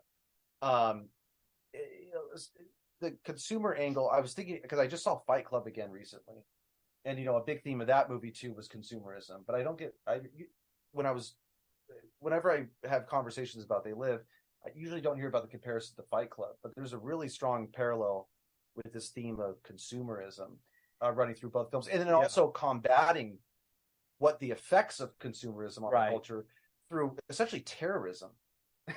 The consumer angle, I was thinking, because I just saw Fight Club again recently, and a big theme of that movie too was consumerism. But whenever I have conversations about They Live, I usually don't hear about the comparison to Fight Club, but there's a really strong parallel with this theme of consumerism running through both films, and then also combating what the effects of consumerism on the culture through essentially terrorism.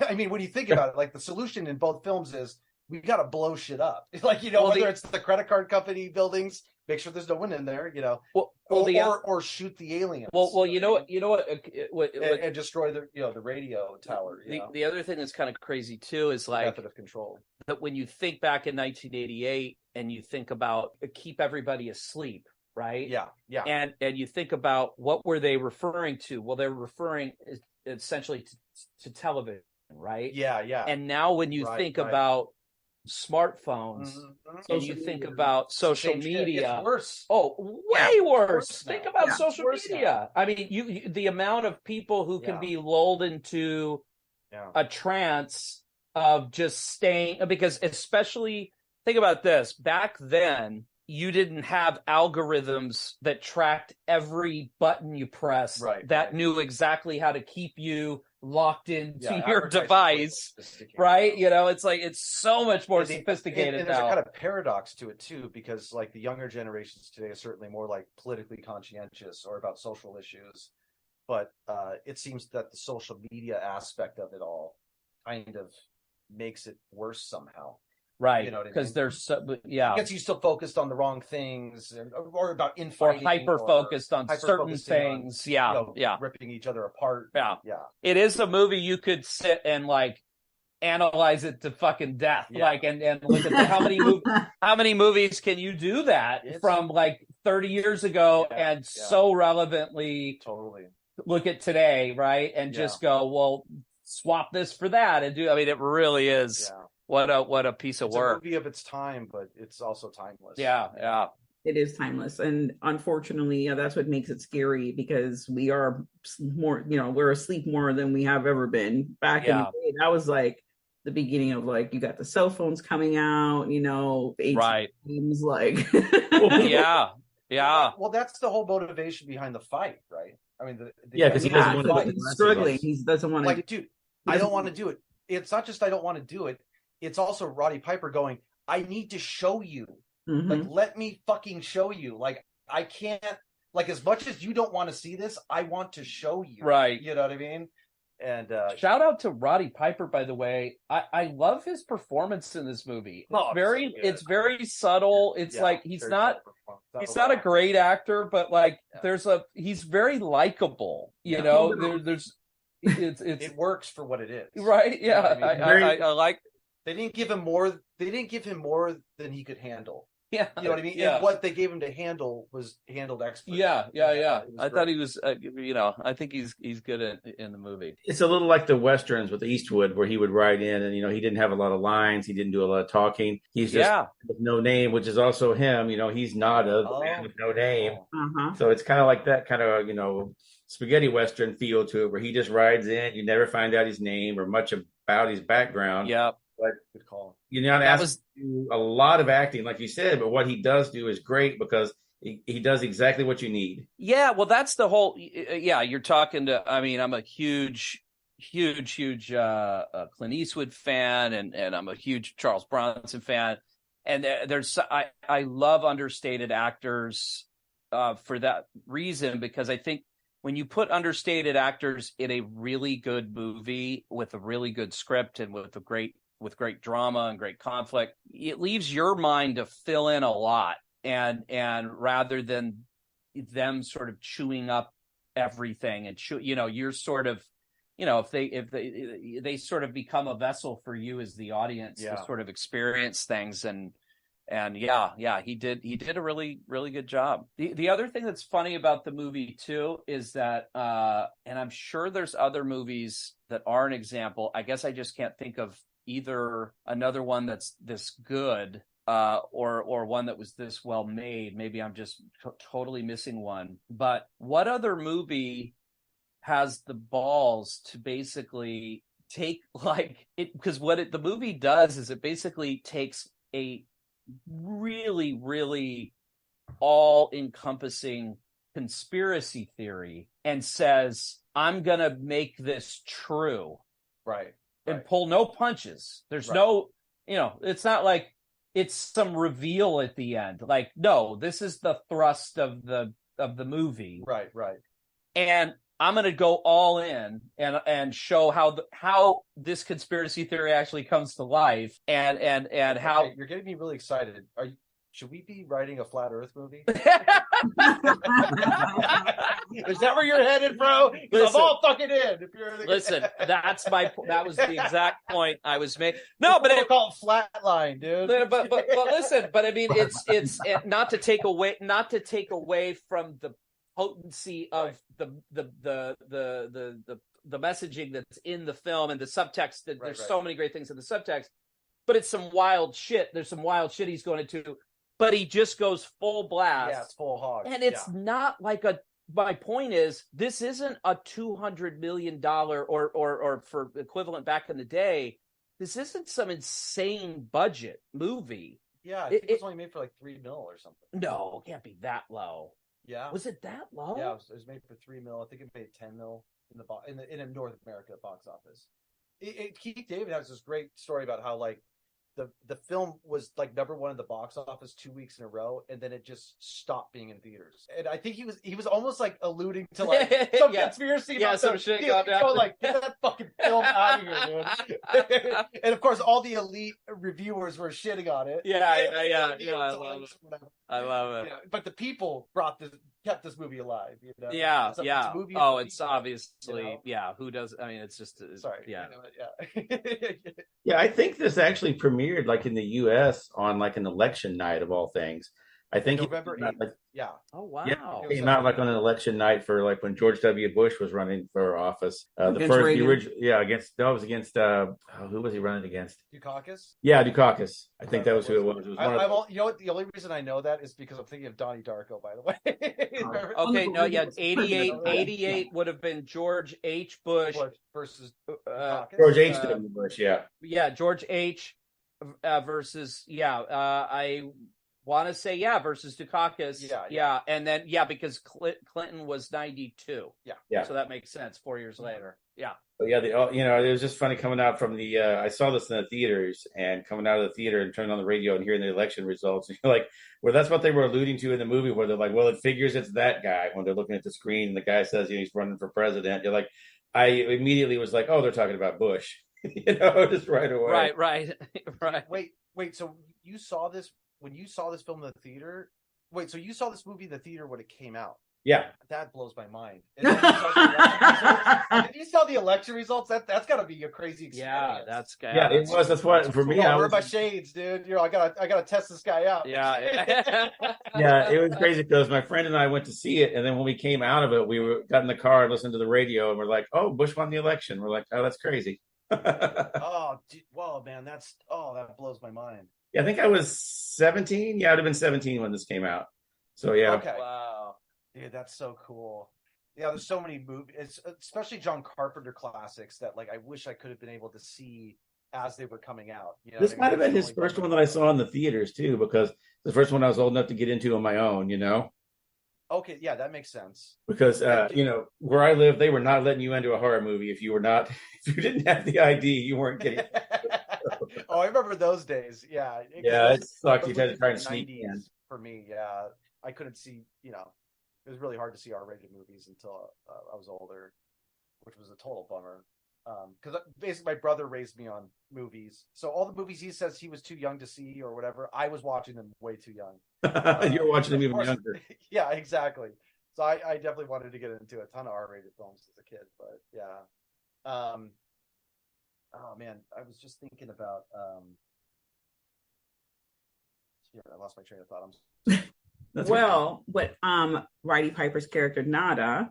I mean, when you think about it, like the solution in both films is we got to blow shit up. Like, whether it's the credit card company buildings, make sure there's no one in there, or shoot the aliens. Well, you know what, and destroy the radio tower. The other thing that's kind of crazy too is like method of control. That when you think back in 1988 and you think about keep everybody asleep, right? Yeah. And you think about what were they referring to? Well, they're referring essentially to television, right? Yeah. And now when you think about smartphones and you think about social media, it's worse. Way worse. Think about social media. I mean, you the amount of people who can be lulled into a trance of just staying, because especially think about this, back then you didn't have algorithms that tracked every button you press that knew exactly how to keep you locked into your device, right? It's like it's so much more sophisticated and now. There's a kind of paradox to it too, because like the younger generations today are certainly more like politically conscientious or about social issues, but it seems that the social media aspect of it all kind of makes it worse somehow. Right, you know what I mean? Because there's it gets you still focused on the wrong things, or about infighting, or hyper focused on certain things. Ripping each other apart. Yeah. It is a movie you could sit and like analyze it to fucking death, like and look at how many movies can you do that from like 30 years ago and so relevantly look at today, right? And just go, well, swap this for that and do. I mean, it really is. What a piece of work. It's a movie of its time, but it's also timeless. Yeah. It is timeless. And unfortunately, that's what makes it scary, because we are more, we're asleep more than we have ever been. Back in the day, that was like the beginning of like, you got the cell phones coming out, games, like. Yeah. Well, that's the whole motivation behind the fight, right? I mean, because he doesn't want to. He's struggling. He doesn't want to. Like, dude, I don't want to do it. It's not just I don't want to do it. It's also Roddy Piper going, I need to show you. Like, let me fucking show you. Like, I can't, like, as much as you don't want to see this, I want to show you. Right. You know what I mean? And shout out to Roddy Piper, by the way. I love his performance in this movie. It's very subtle. It's like he's not a great actor, but like he's very likable. It works for what it is. Right. Yeah. I like. They didn't give him more. They didn't give him more than he could handle. Yeah, you know what I mean. Yeah. And what they gave him to handle was handled expertly. Yeah. I thought he was. I think he's good in the movie. It's a little like the westerns with Eastwood, where he would ride in, and he didn't have a lot of lines. He didn't do a lot of talking. He's just with no name, which is also him. He's not a man with no name. So it's kind of like that kind of spaghetti western feel to it, where he just rides in. You never find out his name or much about his background. Yeah. But good call. You're not asked to do a lot of acting, like you said, but what he does do is great, because he does exactly what you need. Yeah, well, that's the whole. You're talking to. I mean, I'm a huge Clint Eastwood fan, and I'm a huge Charles Bronson fan, and I love understated actors for that reason, because I think when you put understated actors in a really good movie with a really good script and with great drama and great conflict, it leaves your mind to fill in a lot, and rather than them sort of chewing up everything and you're sort of, if they sort of become a vessel for you as the audience to sort of experience things. And he did a really, really good job. The other thing that's funny about the movie too is that, and I'm sure there's other movies that are an example. I guess I just can't think of either another one that's this good, or one that was this well made. Maybe I'm just totally missing one. But what other movie has the balls to basically take because the movie does is it basically takes a really, really all-encompassing conspiracy theory and says, I'm gonna make this true, right, and pull no punches. There's no, it's not like it's some reveal at the end. Like, no, this is the thrust of the movie, right, and I'm going to go all in and show how this conspiracy theory actually comes to life, and how you're getting me really excited. Should we be writing a flat Earth movie? Is that where you're headed, bro? I'm all fucking in. Listen, that was the exact point I was making. No, but it's called Flatline, dude. But listen, but I mean, it's not to take away from the potency of the messaging that's in the film and the subtext. There's so many great things in the subtext, but it's some wild shit. There's some wild shit he's going into, but he just goes full blast. Yeah, it's full hog. And it's not like my point is, this isn't a $200 million or for equivalent back in the day. This isn't some insane budget movie. Yeah, I think it was only made for like $3 million or something. No, it can't be that low. Yeah, was it that low? Yeah, it was made for $3 million. I think it made $10 million in the North America box office. Keith David has this great story about how like the film was like #1 in the box office 2 weeks in a row, and then it just stopped being in theaters. And I think he was almost like alluding to like some conspiracy. Yeah, some shit going down. Going like, get that fucking film out of here, dude. And of course, all the elite reviewers were shitting on it. Yeah. I love it. Yeah, but the people kept this movie alive. Yeah. It's a movie it's obviously who does? I mean, it's just sorry. Yeah. Yeah, I think this actually premiered like in the U.S. on like an election night of all things. I think November 8th. Yeah. Oh wow. Yeah, it came out like on an election night for like when George W. Bush was running for office. Against against who was he running against? Dukakis? Yeah, Dukakis. I think that was who it was. You know what? The only reason I know that is because I'm thinking of Donnie Darko, by the way. Okay, no, yeah, 88 would have been George H. Bush versus George H. W. Bush. Yeah, George H. Versus I want to say versus Dukakis. Yeah, and then because Clinton was 92. Yeah. So that makes sense. 4 years later. Yeah. But it was just funny coming out from the. I saw this in the theaters and coming out of the theater and turning on the radio and hearing the election results. And you're like, well, that's what they were alluding to in the movie, where they're like, well, it figures it's that guy when they're looking at the screen and the guy says he's running for president. You're like, I immediately was like, oh, they're talking about Bush. Just right away. Right. Wait. So you saw this when you saw this film in the theater? Wait, so you saw this movie in the theater when it came out? Yeah. That blows my mind. And then you saw the election results. That's got to be a crazy experience. Yeah, it was. That's what for me. I wear my shades, dude. I gotta test this guy out. Yeah. Yeah, it was crazy because my friend and I went to see it, and then when we came out of it, we got in the car and listened to the radio, and we're like, "Oh, Bush won the election." We're like, "Oh, that's crazy." Oh, whoa, man, that blows my mind. Yeah, I think I was 17. Yeah, I'd have been 17 when this came out. So yeah. Okay. Wow. Dude, that's so cool. Yeah, there's so many movies, especially John Carpenter classics that like I wish I could have been able to see as they were coming out. This might have been his first one that I saw in the theaters too, because the first one I was old enough to get into on my own. Okay, yeah, that makes sense. Because where I live, they were not letting you into a horror movie if you didn't have the ID, you weren't getting. Oh, I remember those days. Yeah, it sucked. You had to try and sneak in. For me, yeah, I couldn't see. it was really hard to see R-rated movies until I was older, which was a total bummer. Because basically my brother raised me on movies, so all the movies he says he was too young to see or whatever, I was watching them way too young. You're watching them even younger. Yeah, exactly. So I definitely wanted to get into a ton of R-rated films as a kid, but yeah. Oh man, I was just thinking about. I lost my train of thought. Well, what Roddy Piper's character Nada,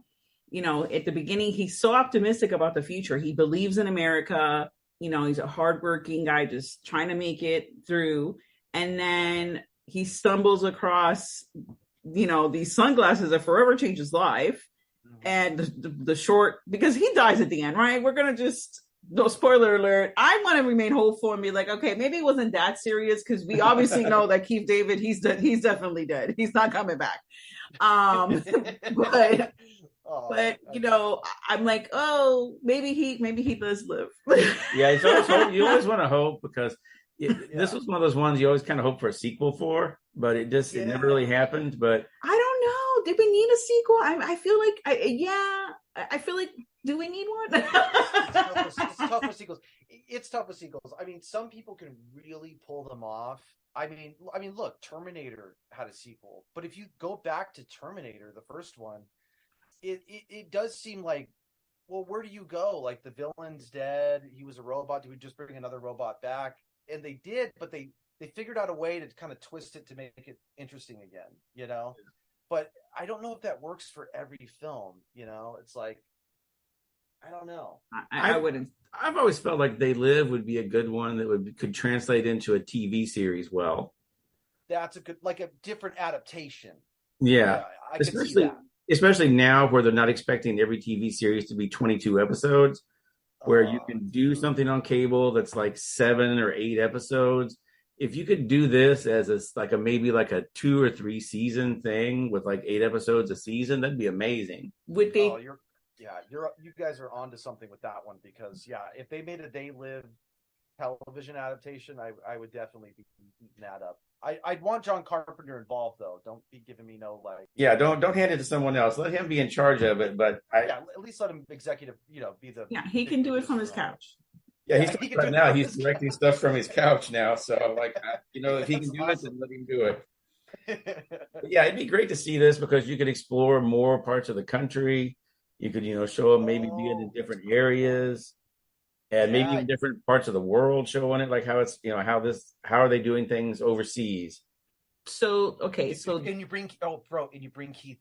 at the beginning, he's so optimistic about the future. He believes in America. He's a hardworking guy just trying to make it through. And then he stumbles across, these sunglasses that forever change his life. Mm-hmm. And the short, because he dies at the end, right? We're going to no spoiler alert. I want to remain hopeful and be like, okay, maybe it wasn't that serious, because we obviously know that Keith David, he's definitely dead. He's not coming back. But I'm like, oh, maybe he does live. Yeah, it's always hope. You always want to hope, because this was one of those ones you always kind of hope for a sequel for, but it never really happened. But I don't know. Did we need a sequel? I feel like, I feel like, do we need one? It's tough with sequels. It's tough with sequels. I mean, some people can really pull them off. I mean, look, Terminator had a sequel, but if you go back to Terminator, the first one, it does seem like, well, where do you go? Like, the villain's dead. He was a robot. Do we just bring another robot back? And they did, but they figured out a way to kind of twist it to make it interesting again, But I don't know if that works for every film, It's like, I don't know. I wouldn't. I've always felt like They Live would be a good one that could translate into a TV series well. That's a different adaptation. Yeah, I can see that. Especially now, where they're not expecting every TV series to be 22 episodes, where you can do something on cable that's like 7 or 8 episodes. If you could do this as maybe a 2 or 3 season thing with like 8 episodes a season, that'd be amazing. Would they? You guys are onto something with that one, because if they made a They Live television adaptation, I would definitely be eating that up. I'd want John Carpenter involved, though. Don't be giving me no don't hand it to someone else. Let him be in charge of it. But at least let him executive, be the. Yeah, he can do it from his couch. Yeah, he's directing stuff from his couch now. So if he can do it, then let him do it. Yeah, it'd be great to see this, because you could explore more parts of the country. You could, show them maybe being in different areas, and maybe in different parts of the world, showing it like how it's, how are they doing things overseas? So, okay. And you bring Keith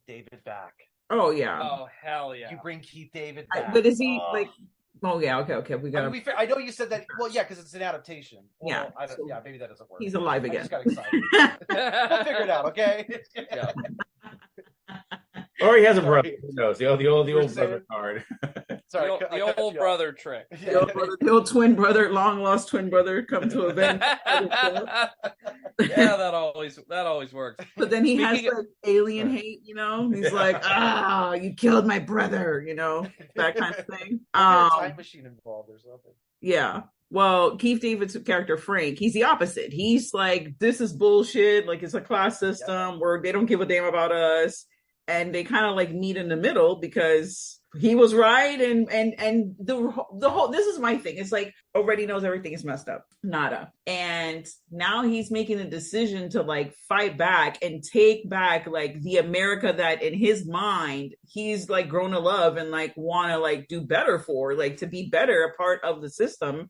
David back. Oh, yeah. Oh, hell yeah. You bring Keith David back. But is he oh, yeah. Okay. We got I know you said that. Well, yeah, because it's an adaptation. Well, yeah. Maybe that doesn't work. He's alive again. I just got excited. We'll figure it out, okay? Yeah. Or he has a brother. Who knows? The old brother card. Sorry, the old brother trick. The old twin brother, long lost twin brother, come to avenge. Yeah, that always works. But then he has alien hate. He's like, you killed my brother. That kind of thing. Time machine involved or something. Yeah. Well, Keith David's character, Frank, he's the opposite. He's like, this is bullshit. Like, it's a class system where they don't give a damn about us. And they kind of like meet in the middle, because he was right. And the whole, this is my thing. It's like, already knows everything is messed up. Nada. And now he's making a decision to like fight back and take back like the America that in his mind, he's like grown to love and like want to like do better for, like to be better, a part of the system.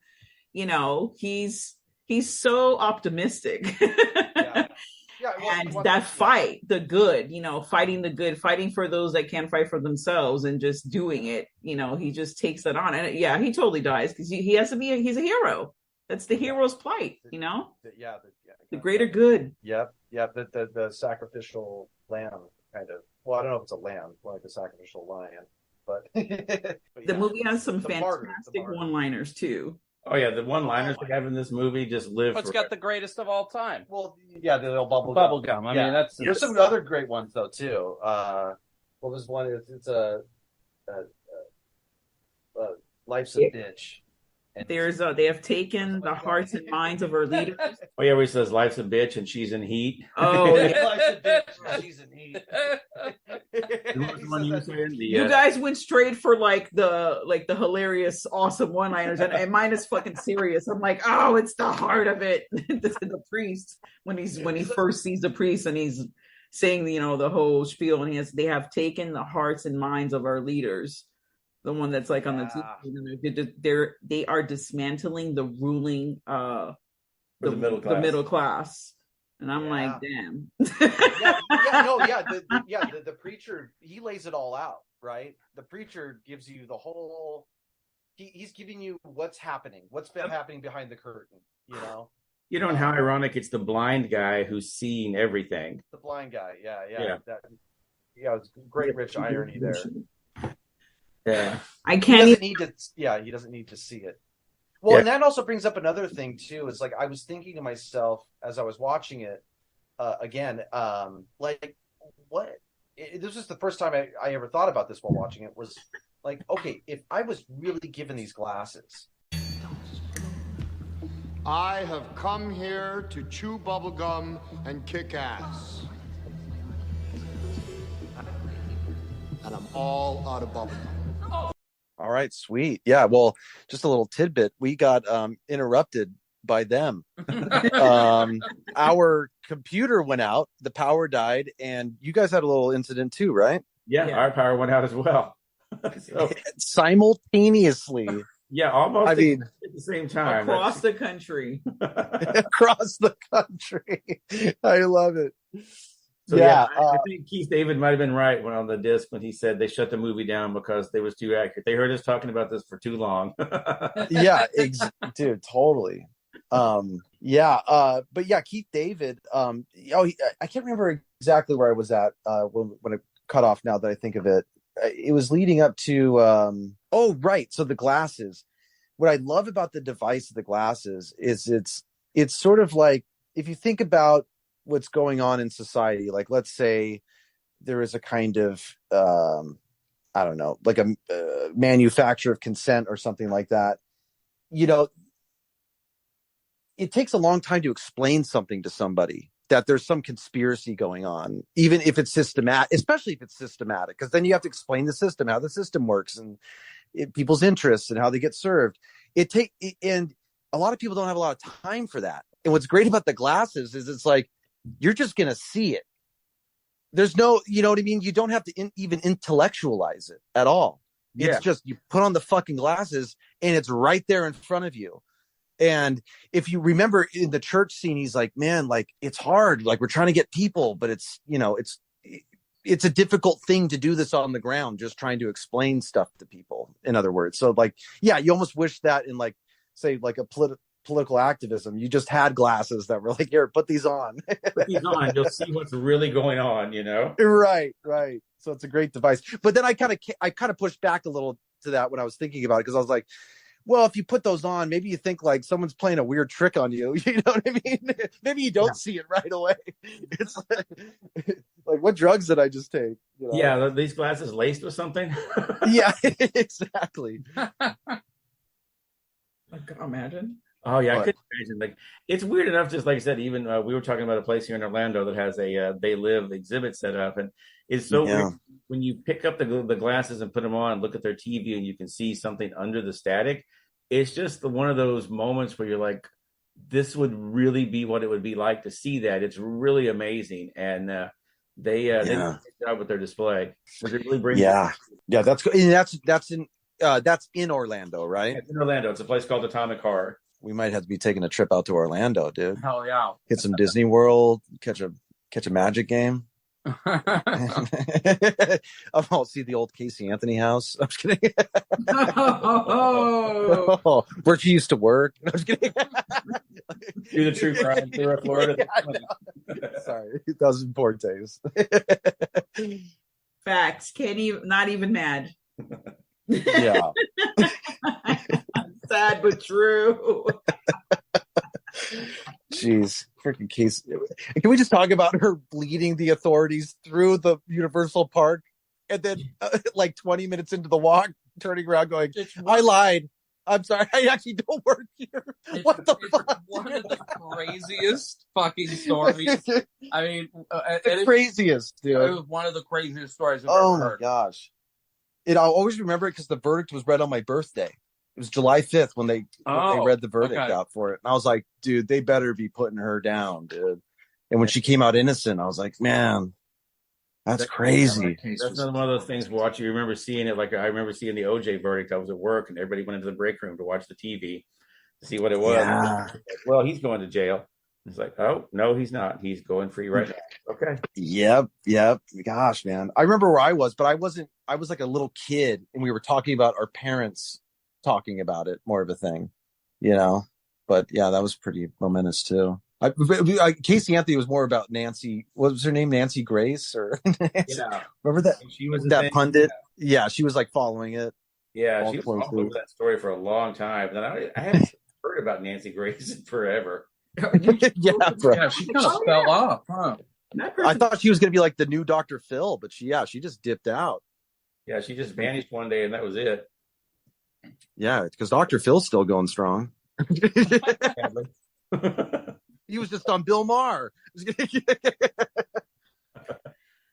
He's so optimistic. And that fight, the good, fighting the good, fighting for those that can't fight for themselves, and just doing it, he just takes that on. And he totally dies, because he has to be, he's a hero. That's the hero's plight, the greater good. Yep. The sacrificial lamb, kind of. Well, I don't know if it's a lamb, like a sacrificial lion, but the movie has some fantastic one-liners too. Oh yeah, the one-liners we have in this movie just live. It's got the greatest of all time. Well, yeah, the old bubble gum. I mean, there's some other great ones though too. What was one? It's a Life's a Bitch. They have taken the hearts and minds of our leaders. Oh yeah, where he says life's a bitch and she's in heat. Oh, yeah. Life's a bitch and she's in heat. You guys went straight for like the hilarious, awesome one-liners, and mine is fucking serious. I'm like, oh, it's the heart of it. The priest when he first sees the priest and he's saying the whole spiel, and they have taken the hearts and minds of our leaders. The one that's like on the they are dismantling the ruling the middle class. And I'm like, damn. The preacher, he lays it all out, right? The preacher gives you the whole he's giving you what's happening, what's been happening behind the curtain, and how ironic, it's the blind guy who's seeing everything. The blind guy, it's great rich irony there. Yeah, he doesn't need to see it. Well, and that also brings up another thing too. It's like I was thinking to myself as I was watching it again, like what? This was the first time I ever thought about this while watching it. Was like, okay, if I was really given these glasses, I have come here to chew bubblegum and kick ass, and I'm all out of bubblegum. All right, sweet. Yeah, well, just a little tidbit. We got interrupted by them. Our computer went out, the power died, and you guys had a little incident too, right? Yeah. Our power went out as well. Simultaneously. Yeah, almost at the same time. Across the country. Across the country. I love it. So I think Keith David might have been right on the disc when he said they shut the movie down because they was too accurate. They heard us talking about this for too long. Dude, totally. But Keith David. I can't remember exactly where I was at when it cut off. Now that I think of it, it was leading up to. So the glasses. What I love about the device of the glasses is it's sort of like if you think about what's going on in society, like let's say there is a kind of I don't know, like a manufacture of consent or something like that. It takes a long time to explain something to somebody that there's some conspiracy going on, even if it's systematic, especially if it's systematic, because then you have to explain the system, how the system works, and people's interests and how they get served. And a lot of people don't have a lot of time for that. And what's great about the glasses is it's like you're just going to see it. There's no, you know what I mean? You don't have to even intellectualize it at all. It's just you put on the fucking glasses and it's right there in front of you. And if you remember in the church scene, he's like, man, like it's hard. Like we're trying to get people, but it's a difficult thing to do this on the ground, just trying to explain stuff to people, in other words. So like, you almost wish that in like, say like a political activism, you just had glasses that were like, here, put these on. Put these on, you'll see what's really going on, Right. So it's a great device. But then I kind of pushed back a little to that when I was thinking about it, because I was like, well, if you put those on, maybe you think like someone's playing a weird trick on you. You know what I mean? Maybe you don't see it right away. It's like what drugs did I just take? Yeah, these glasses laced with something. Yeah, exactly. Imagine. Oh yeah, I could imagine. Like it's weird enough. Just like I said, even we were talking about a place here in Orlando that has a They Live exhibit set up, and it's so weird when you pick up the glasses and put them on, look at their TV, and you can see something under the static. It's just one of those moments where you're like, this would really be what it would be like to see that. It's really amazing, and they did a good job with their display. Does it really bring? Yeah, that's good. And that's in Orlando, right? It's in Orlando. It's a place called Atomic Horror. We might have to be taking a trip out to Orlando, dude. Hell yeah! Hit some Disney World, catch a Magic game. I'll see the old Casey Anthony house. I'm just kidding. Where she used to work. I'm just kidding. Do the true crime tour of Florida. Sorry, that was in poor taste. Facts. Not even mad. Yeah. Sad but true. Jeez, freaking Casey. Can we just talk about her leading the authorities through the Universal Park and then like 20 minutes into the walk, turning around going, I lied. I'm sorry. I actually don't work here. What the fuck? One of the craziest fucking stories. I mean, the craziest, dude. It was one of the craziest stories I've ever heard. Oh my gosh! I'll always remember it because the verdict was read on my birthday. It was July 5th when they read the verdict out for it, and I was like, dude, they better be putting her down, dude. And when she came out innocent, I was like, man, that's crazy. That's not one of those things watch. You remember seeing it, like I remember seeing the OJ verdict. I was at work and everybody went into the break room to watch the TV to see what it was. Yeah. Well, he's going to jail. It's like, oh no, he's not. He's going free right now. Okay. Yep. Gosh, man. I remember where I was, but I was like a little kid and we were talking about our parents talking about it, more of a thing, you know? But yeah, that was pretty momentous too. Casey Anthony was more about Nancy. What was her name? Nancy Grace or yeah. Remember that? She was that pundit. Yeah, she was like following it. Yeah, she was all over that story for a long time. And I haven't heard about Nancy Grace in forever. Yeah, she kind of fell off, huh? I thought she was going to be like the new Dr. Phil, but she just dipped out. Yeah, she just vanished one day and that was it. Yeah, because Dr. Phil's still going strong. He was just on Bill Maher.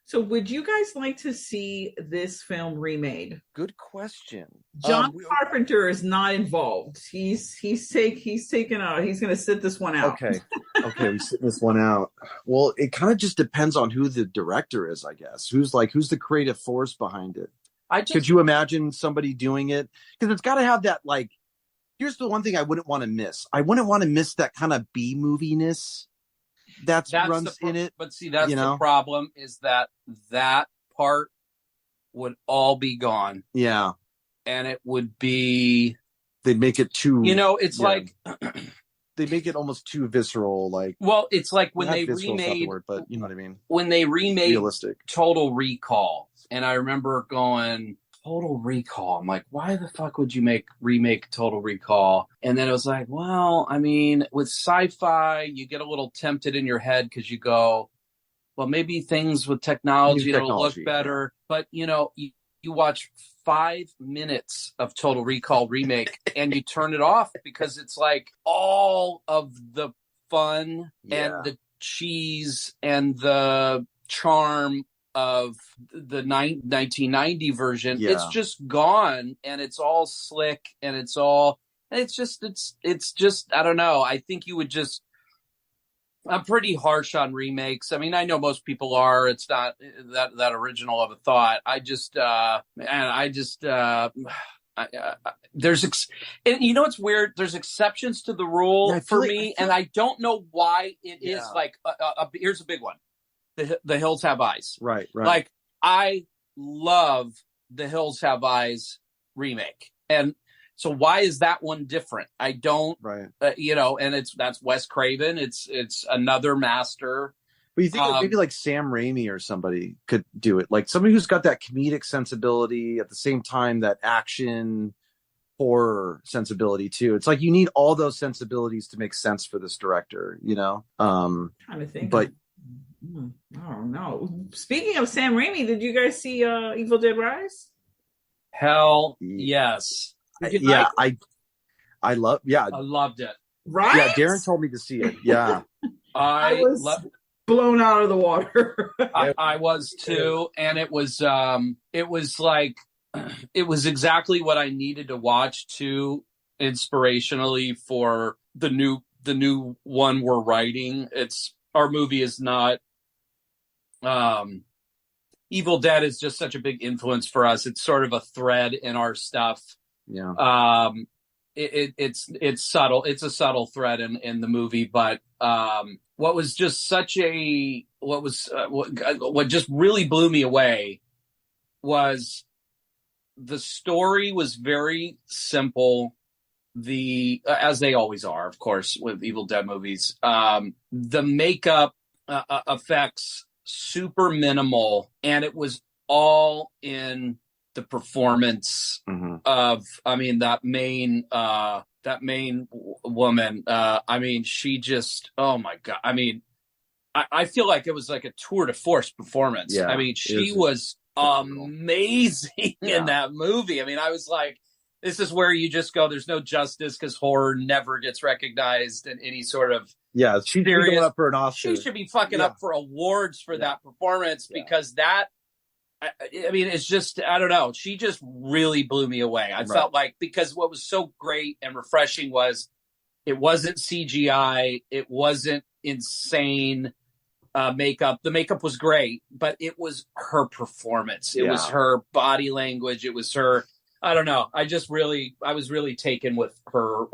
So would you guys like to see this film remade? Good question. John Carpenter is not involved. He's taken out. He's going to sit this one out. Okay, we sit this one out. Well, it kind of just depends on who the director is, I guess. Who's the creative force behind it? Could you imagine somebody doing it? Because it's got to have that, like, here's the one thing I wouldn't want to miss. I wouldn't want to miss that kind of B moviness that runs in it. But see, that's the problem, is that part would all be gone. Yeah. And it would be... They'd make it too... it's like... they make it almost too visceral, like... Well, it's like when they remade... The word, but you know what I mean. When they remade Realistic. Total Recall, and I remember going... Total Recall. I'm like, why the fuck would you remake Total Recall? And then it was like, well, I mean, with sci-fi, you get a little tempted in your head because you go, well, maybe things with technology will look better. But, you watch 5 minutes of Total Recall remake and you turn it off because it's like all of the fun and the cheese and the charm of the 1990 version. It's just gone, and it's all slick, and it's just I don't know. I think you would just... I'm pretty harsh on remakes. I mean, I know most people are. It's not that original of a thought. And you know what's weird? There's exceptions to the rule for me, and I don't know why it is like. Here's a big one. The Hills Have Eyes. Right. Like, I love The Hills Have Eyes remake. And so why is that one different? I don't, and that's Wes Craven. It's another master. But you think maybe like Sam Raimi or somebody could do it? Like somebody who's got that comedic sensibility at the same time, that action horror sensibility too. It's like you need all those sensibilities to make sense for this director, Trying to think. But I don't know. Speaking of Sam Raimi, did you guys see Evil Dead Rise? Hell yes. I loved it. Right? Yeah, Darren told me to see it. Yeah. I was blown out of the water. I was too, and it was like it was exactly what I needed to watch too, inspirationally for the new one we're writing. Our movie is not Evil Dead is just such a big influence for us. It's sort of a thread in our stuff. Yeah. It's subtle. It's a subtle thread in the movie, but what was just what just really blew me away was the story was very simple. As they always are, of course, with Evil Dead movies, the makeup effects super minimal, and it was all in the performance of, that main woman. She just, oh my God. I feel like it was like a tour de force performance. Yeah, she was amazing in that movie. I was like, This is where you just go, there's no justice because horror never gets recognized in any sort of Yeah, she's going up for an Oscar. She should be fucking up for awards for that performance because that, I mean, it's just, I don't know. She just really blew me away. I felt like, because what was so great and refreshing was it wasn't CGI. It wasn't insane makeup. The makeup was great, but it was her performance. It was her body language. It was her, I don't know. I was really taken with her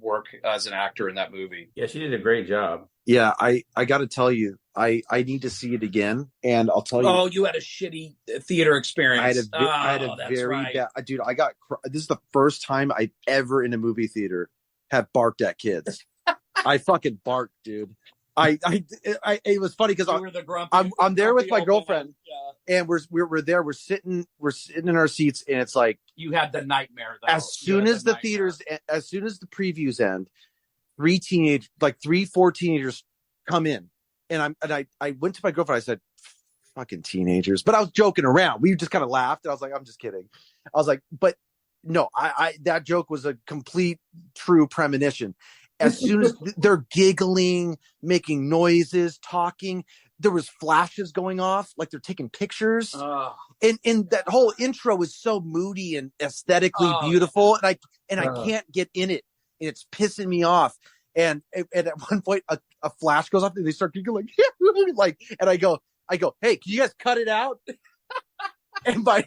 work as an actor in that movie. Yeah, she did a great job. Yeah, I got to tell you, I need to see it again, and I'll tell you. Oh, you had a shitty theater experience. I had a very bad, dude. This is the first time I ever in a movie theater have barked at kids. I fucking barked, dude. It was funny because I'm there with my girlfriend, and we're there. We're sitting in our seats, and it's like you had the nightmare. Though. As soon as the previews end, 3-4 teenagers come in, and I went to my girlfriend. I said, "Fucking teenagers," but I was joking around. We just kind of laughed, and I was like, "I'm just kidding." I was like, "But no, that joke was a complete true premonition." As soon as they're giggling, making noises, talking, there was flashes going off, like they're taking pictures. And that whole intro was so moody and aesthetically beautiful, and I can't get in it, and it's pissing me off. And at one point, a flash goes off, and they start giggling, like, and I go, "Hey, can you guys cut it out?" And I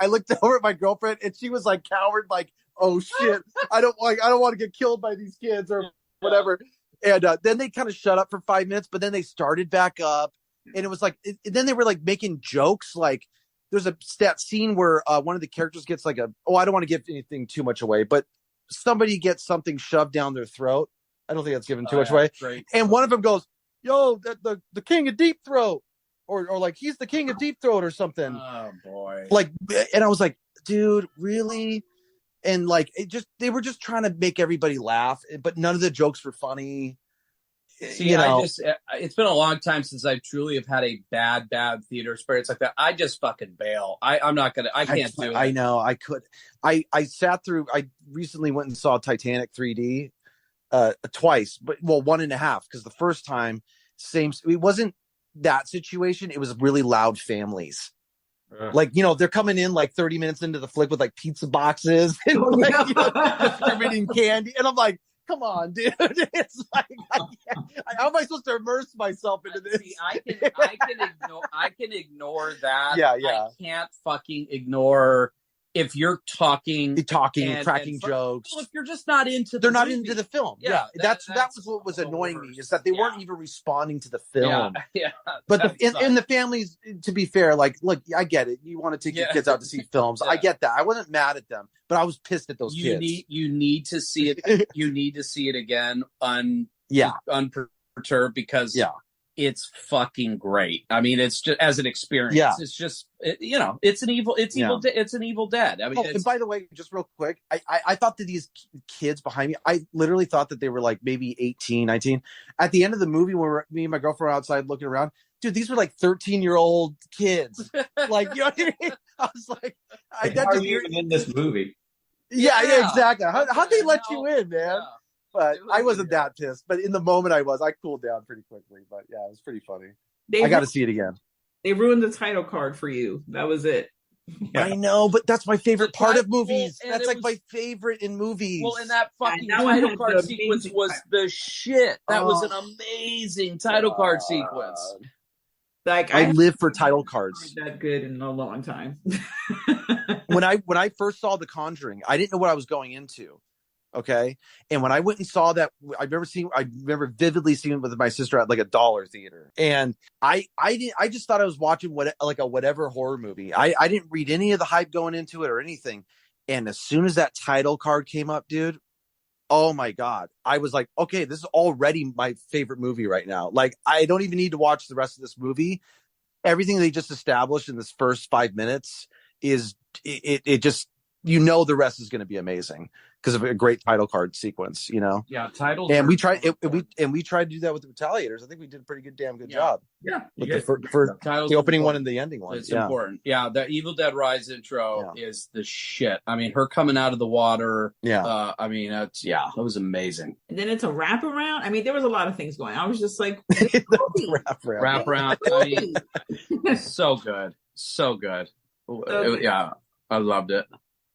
looked over at my girlfriend, and she was like cowered, like, "Oh shit, I don't want to get killed by these kids or whatever." And then they kind of shut up for 5 minutes, but then they started back up, and it was like, then they were like making jokes. Like there's that scene where one of the characters gets like I don't want to give anything too much away, but somebody gets something shoved down their throat. I don't think that's giving too much away. Great. And one of them goes, "Yo, the king of deep throat," or like, "He's the king of deep throat," or something. Oh boy. Like, and I was like, dude, really? And like, they were just trying to make everybody laugh, but none of the jokes were funny. See, it's been a long time since I truly have had a bad theater experience like that. I just fucking bail. I can't do it. I know. I sat through, I recently went and saw Titanic 3D twice, but 1.5, because the first time, it wasn't that situation. It was really loud families. Like, they're coming in like 30 minutes into the flick with like pizza boxes and distributing candy. And I'm like, come on, dude. It's like, how am I supposed to immerse myself into this? See, I can ignore that. Yeah. I can't fucking ignore if you're talking, cracking jokes. Well, if you're just not into, they're not into the film. Yeah, that was what was annoying me, is that they weren't even responding to the film. Yeah. But in the families, to be fair, like, look, I get it. You want to take your kids out to see films. I get that. I wasn't mad at them, but I was pissed at those kids. You need to see it. You need to see it again unperturbed, because it's fucking great. I mean, it's just as an experience. Yeah. It's just, it's an evil Dead. I mean, and by the way, just real quick, I thought that these kids behind me, I literally thought that they were like maybe 18, 19. At the end of the movie, when me and my girlfriend were outside looking around, dude, these were like 13-year-old kids. Like, you know what I mean? I was like, how are you even in this movie? Yeah, exactly. How'd they let you in, man? Yeah. But I wasn't that pissed. But in the moment I cooled down pretty quickly. But yeah, it was pretty funny. I got to see it again. They ruined the title card for you. That was it. Yeah. I know, but that's my favorite part of movies. That's like my favorite in movies. Well, and that fucking title card sequence was the shit. That was an amazing title card sequence. Like, I live for title cards. That good in a long time. When I first saw The Conjuring, I didn't know what I was going into. Okay. And when I went and saw that, I remember vividly seeing it with my sister at like a dollar theater. And I just thought I was watching a whatever horror movie. I didn't read any of the hype going into it or anything. And as soon as that title card came up, dude, oh my God, I was like, okay, this is already my favorite movie right now. Like, I don't even need to watch the rest of this movie. Everything they just established in this first 5 minutes is it just, the rest is going to be amazing. because of a great title card sequence, you know. Yeah, titles. And we tried we tried to do that with the Retaliators. I think we did a pretty damn good job. Yeah, with the opening one and the ending one. It's important. Yeah, the Evil Dead Rise intro is the shit. I mean, her coming out of the water. Yeah. I mean, it was amazing. And then it's a wraparound. I mean, there was a lot of things going on. I was just like, wraparound. I mean, so good. So good. Yeah, I loved it.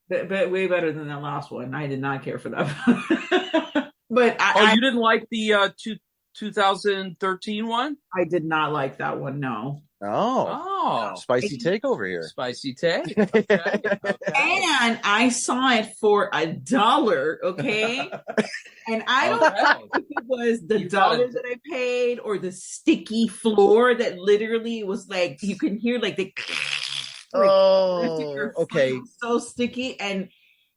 But way better than that last one. I did not care for that. But you didn't like the 2013 one? I did not like that one. No. Oh, spicy take over here. Spicy take. Okay. And I saw it for $1. Okay. And I don't know if it was the dollars that I paid or the sticky floor that literally was like, you can hear like the. Okay. So sticky, and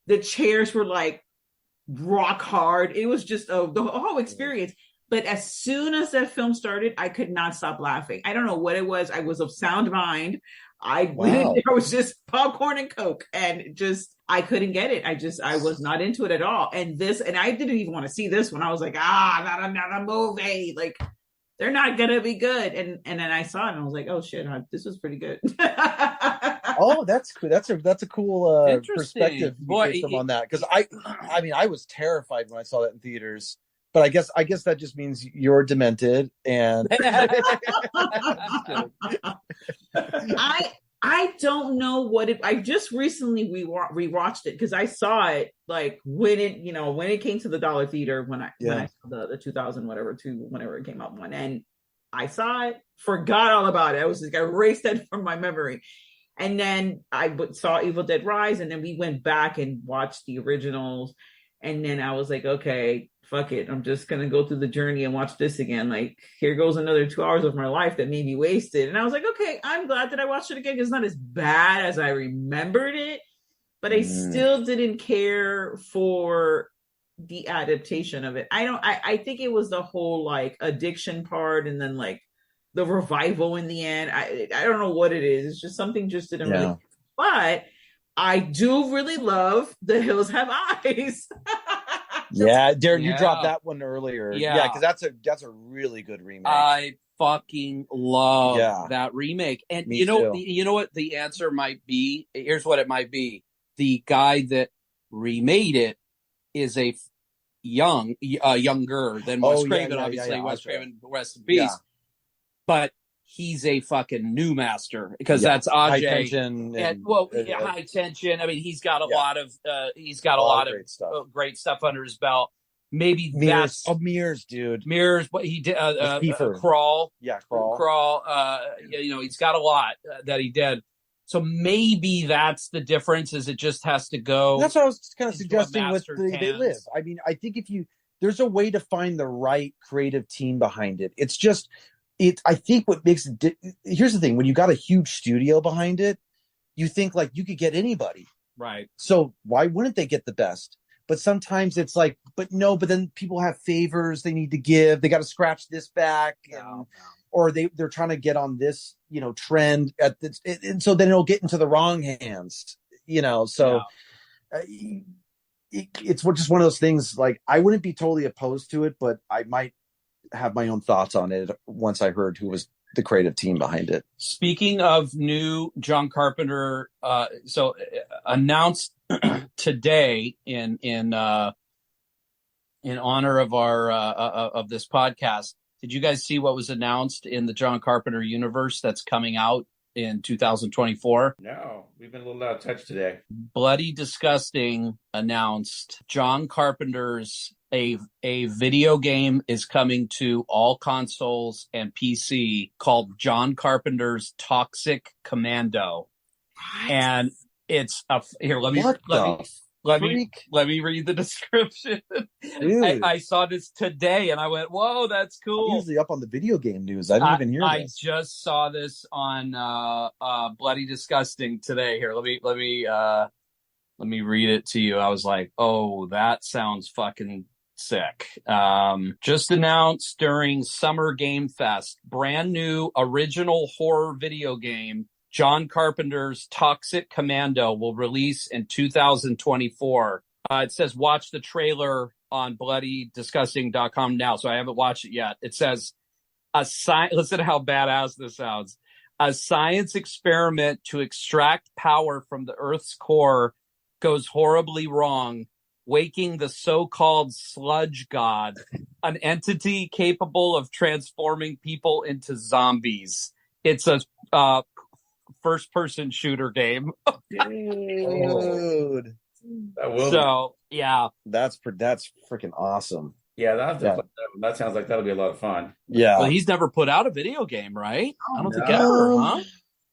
the chairs were like rock hard. It was just the whole experience. But as soon as that film started, I could not stop laughing. I don't know what it was. I was of sound mind. I was just popcorn and Coke, and just I couldn't get it. I was not into it at all. And I didn't even want to see this one. I was like, not a movie. Like, they're not gonna be good. And then I saw it and I was like, oh shit, this was pretty good. Oh, that's cool. That's a cool perspective on that, because I mean I was terrified when I saw that in theaters, but I guess that just means you're demented. And I don't know what it. I just recently rewatched it because I saw it like when it came to the dollar theater when I saw the 2000 whenever it came out one, and I saw it, forgot all about it. I was like, I erased that from my memory. And then I saw Evil Dead Rise, and then we went back and watched the originals. And then I was like, okay, fuck it. I'm just going to go through the journey and watch this again. Like, here goes another 2 hours of my life that may be wasted. And I was like, okay, I'm glad that I watched it again. It's not as bad as I remembered it, but I still didn't care for the adaptation of it. I think it was the whole like addiction part, and then like the revival in the end. I don't know what it is. It's just something just didn't really. But I do really love The Hills Have Eyes. Yeah, Darren, you dropped that one earlier. Yeah, because that's a really good remake. I fucking love that remake. And you know what the answer might be? Here's what it might be. The guy that remade it is a younger than Wes Craven, obviously. Wes Craven, rest in peace. Yeah. But he's a fucking new master, because that's Ajay. High Tension. High Tension. I mean, he's got a lot of great stuff under his belt. Maybe Mirrors. Mirrors, dude. Mirrors. What he did, Crawl. Yeah, Crawl. Crawl. He's got a lot that he did. So maybe that's the difference. Is it just has to go? That's what I was kind of suggesting with They Live. I mean, I think there's a way to find the right creative team behind it. It's just. I think what makes it here's the thing: when you got a huge studio behind it, you think like you could get anybody, right? So why wouldn't they get the best? But sometimes it's like, but then people have favors they need to give. They got to scratch this back, or they're trying to get on this trend at this, and so then it'll get into the wrong hands, So it's just one of those things. Like, I wouldn't be totally opposed to it, but I might have my own thoughts on it once I heard who was the creative team behind it. Speaking of new John Carpenter, so announced today in honor of our of this podcast. Did you guys see what was announced in the John Carpenter universe that's coming out in 2024? No, we've been a little out of touch today. Bloody Disgusting announced John Carpenter's a video game is coming to all consoles and PC called John Carpenter's Toxic Commando. What? And it's let me read the description. I saw this today and I went, whoa, that's cool. I'm usually up on the video game news. I didn't even hear this. I just saw this on Bloody Disgusting today. Here, let me read it to you. I was like, oh, that sounds fucking sick. Just announced during Summer Game Fest, brand new original horror video game John Carpenter's Toxic Commando will release in 2024. It says watch the trailer on bloodydisgusting.com now. So I haven't watched it yet. It says listen to how badass this sounds. A science experiment to extract power from the Earth's core goes horribly wrong, waking the so-called sludge god, an entity capable of transforming people into zombies. It's a first-person shooter game. Dude. So, yeah. That's freaking awesome. Yeah, that sounds like that'll be a lot of fun. Yeah. Well, he's never put out a video game, right? I don't think No. ever, huh?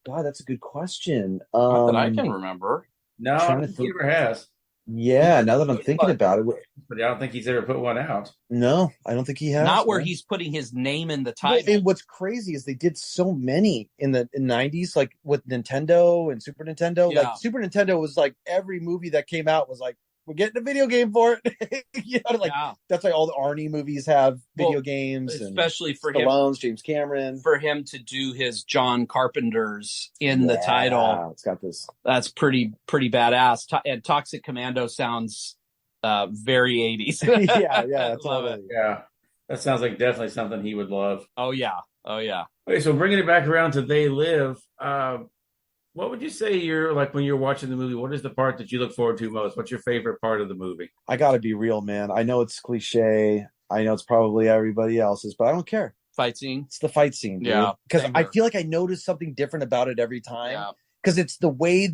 God, that's a good question. Not that I can remember. No, I don't think he ever has. Yeah, now that I'm thinking about it. But I don't think he's ever put one out. No, I don't think he has. Not where he's putting his name in the title. And what's crazy is they did so many in the 90s, like with Nintendo and Super Nintendo. Yeah. Like Super Nintendo was like every movie that came out was like, we're getting a video game for it. You know, like that's why all the Arnie movies have video games, especially for Stallone's, James Cameron, for him to do his John Carpenter's in the title. It's got this. That's pretty badass. And Toxic Commando sounds very 80s. yeah, that's love it. Yeah, that sounds like definitely something he would love. Oh yeah. Okay, so bringing it back around to They Live. What would you say you're like when you're watching the movie? What is the part that you look forward to most? What's your favorite part of the movie? I got to be real, man. I know it's cliche. I know it's probably everybody else's, but I don't care. Fight scene? It's the fight scene, dude. Yeah. Because I feel like I notice something different about it every time. Yeah. Because it's the way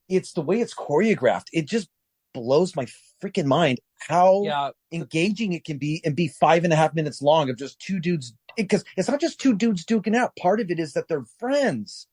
it's choreographed. It just blows my freaking mind how engaging it can be and be 5.5 minutes long of just two dudes. Because it's not just two dudes duking out. Part of it is that they're friends.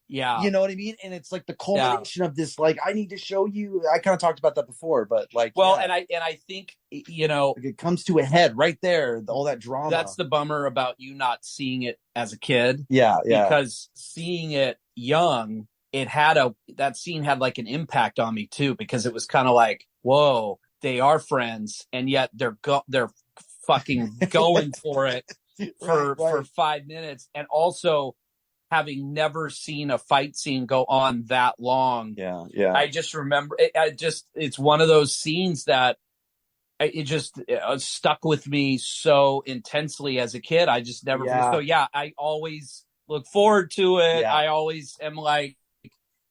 Yeah. You know what I mean? And it's like the culmination of this, like, I need to show you. I kind of talked about that before, but like, and I think, you know, like it comes to a head right there. All that drama. That's the bummer about you not seeing it as a kid. Yeah. Because seeing it young, that scene had like an impact on me too, because it was kind of like, whoa, they are friends. And yet they're fucking going for it for 5 minutes. And also, having never seen a fight scene go on that long. Yeah. I just remember it's one of those scenes that it just stuck with me so intensely as a kid. I just never, I always look forward to it. Yeah. I always am like,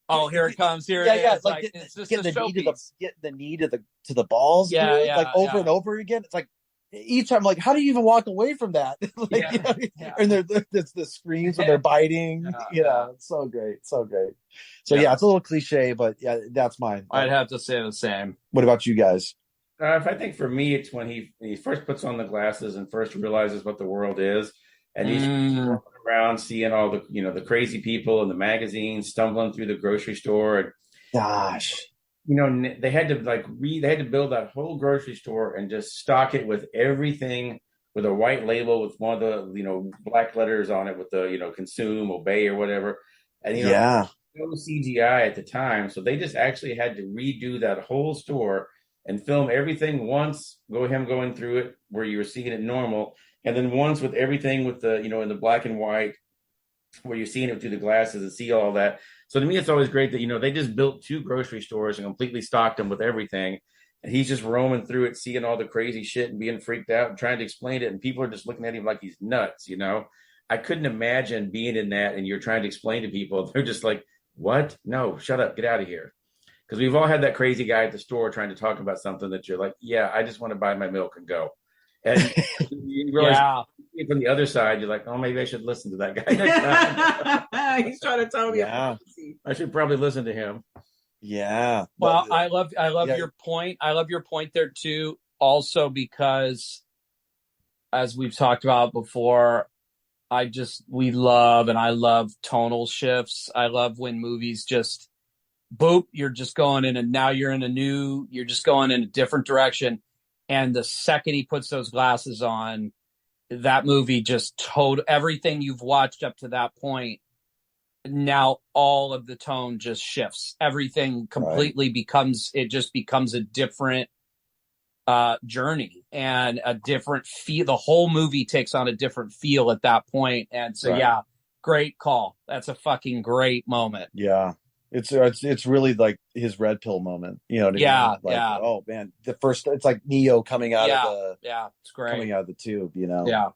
oh, here it comes. Here it is. It's like it's just get a the showpiece. get the knee to the balls, dude, like over and over again. It's like, each time, like, how do you even walk away from that? And there's the screams when they're biting. It's so great. So it's a little cliche, but yeah, that's mine. I'd have to say the same. What about you guys? If I think for me, it's when he first puts on the glasses and first realizes what the world is, and he's walking around seeing all the the crazy people in the magazines, stumbling through the grocery store, and gosh. They had to build that whole grocery store and just stock it with everything with a white label with one of the, black letters on it with the, consume, obey, or whatever. And, no CGI at the time. So they just actually had to redo that whole store and film everything once, him going through it where you were seeing it normal. And then once with everything with the, in the black and white where you're seeing it through the glasses and see all that. So to me, it's always great that, they just built 2 grocery stores and completely stocked them with everything. And he's just roaming through it, seeing all the crazy shit and being freaked out and trying to explain it. And people are just looking at him like he's nuts, I couldn't imagine being in that and you're trying to explain to people. They're just like, what? No, shut up. Get out of here. Because we've all had that crazy guy at the store trying to talk about something that you're like, yeah, I just want to buy my milk and go. And you realize from the other side, you're like, oh, maybe I should listen to that guy next time. He's trying to tell me. I should probably listen to him. Yeah. Well, I love your point. I love your point there too. Also, because as we've talked about before, I love tonal shifts. I love when movies just boop, you're just going in and now you're just going in a different direction. And the second he puts those glasses on, that movie just everything you've watched up to that point. Now all of the tone just shifts. Everything completely becomes a different journey and a different feel. The whole movie takes on a different feel at that point. And so, great call. That's a fucking great moment. Yeah. It's really like his red pill moment. You know what I mean? Like, oh man, the first, it's like Neo coming out of it's great. coming out of the tube. You know? Yeah.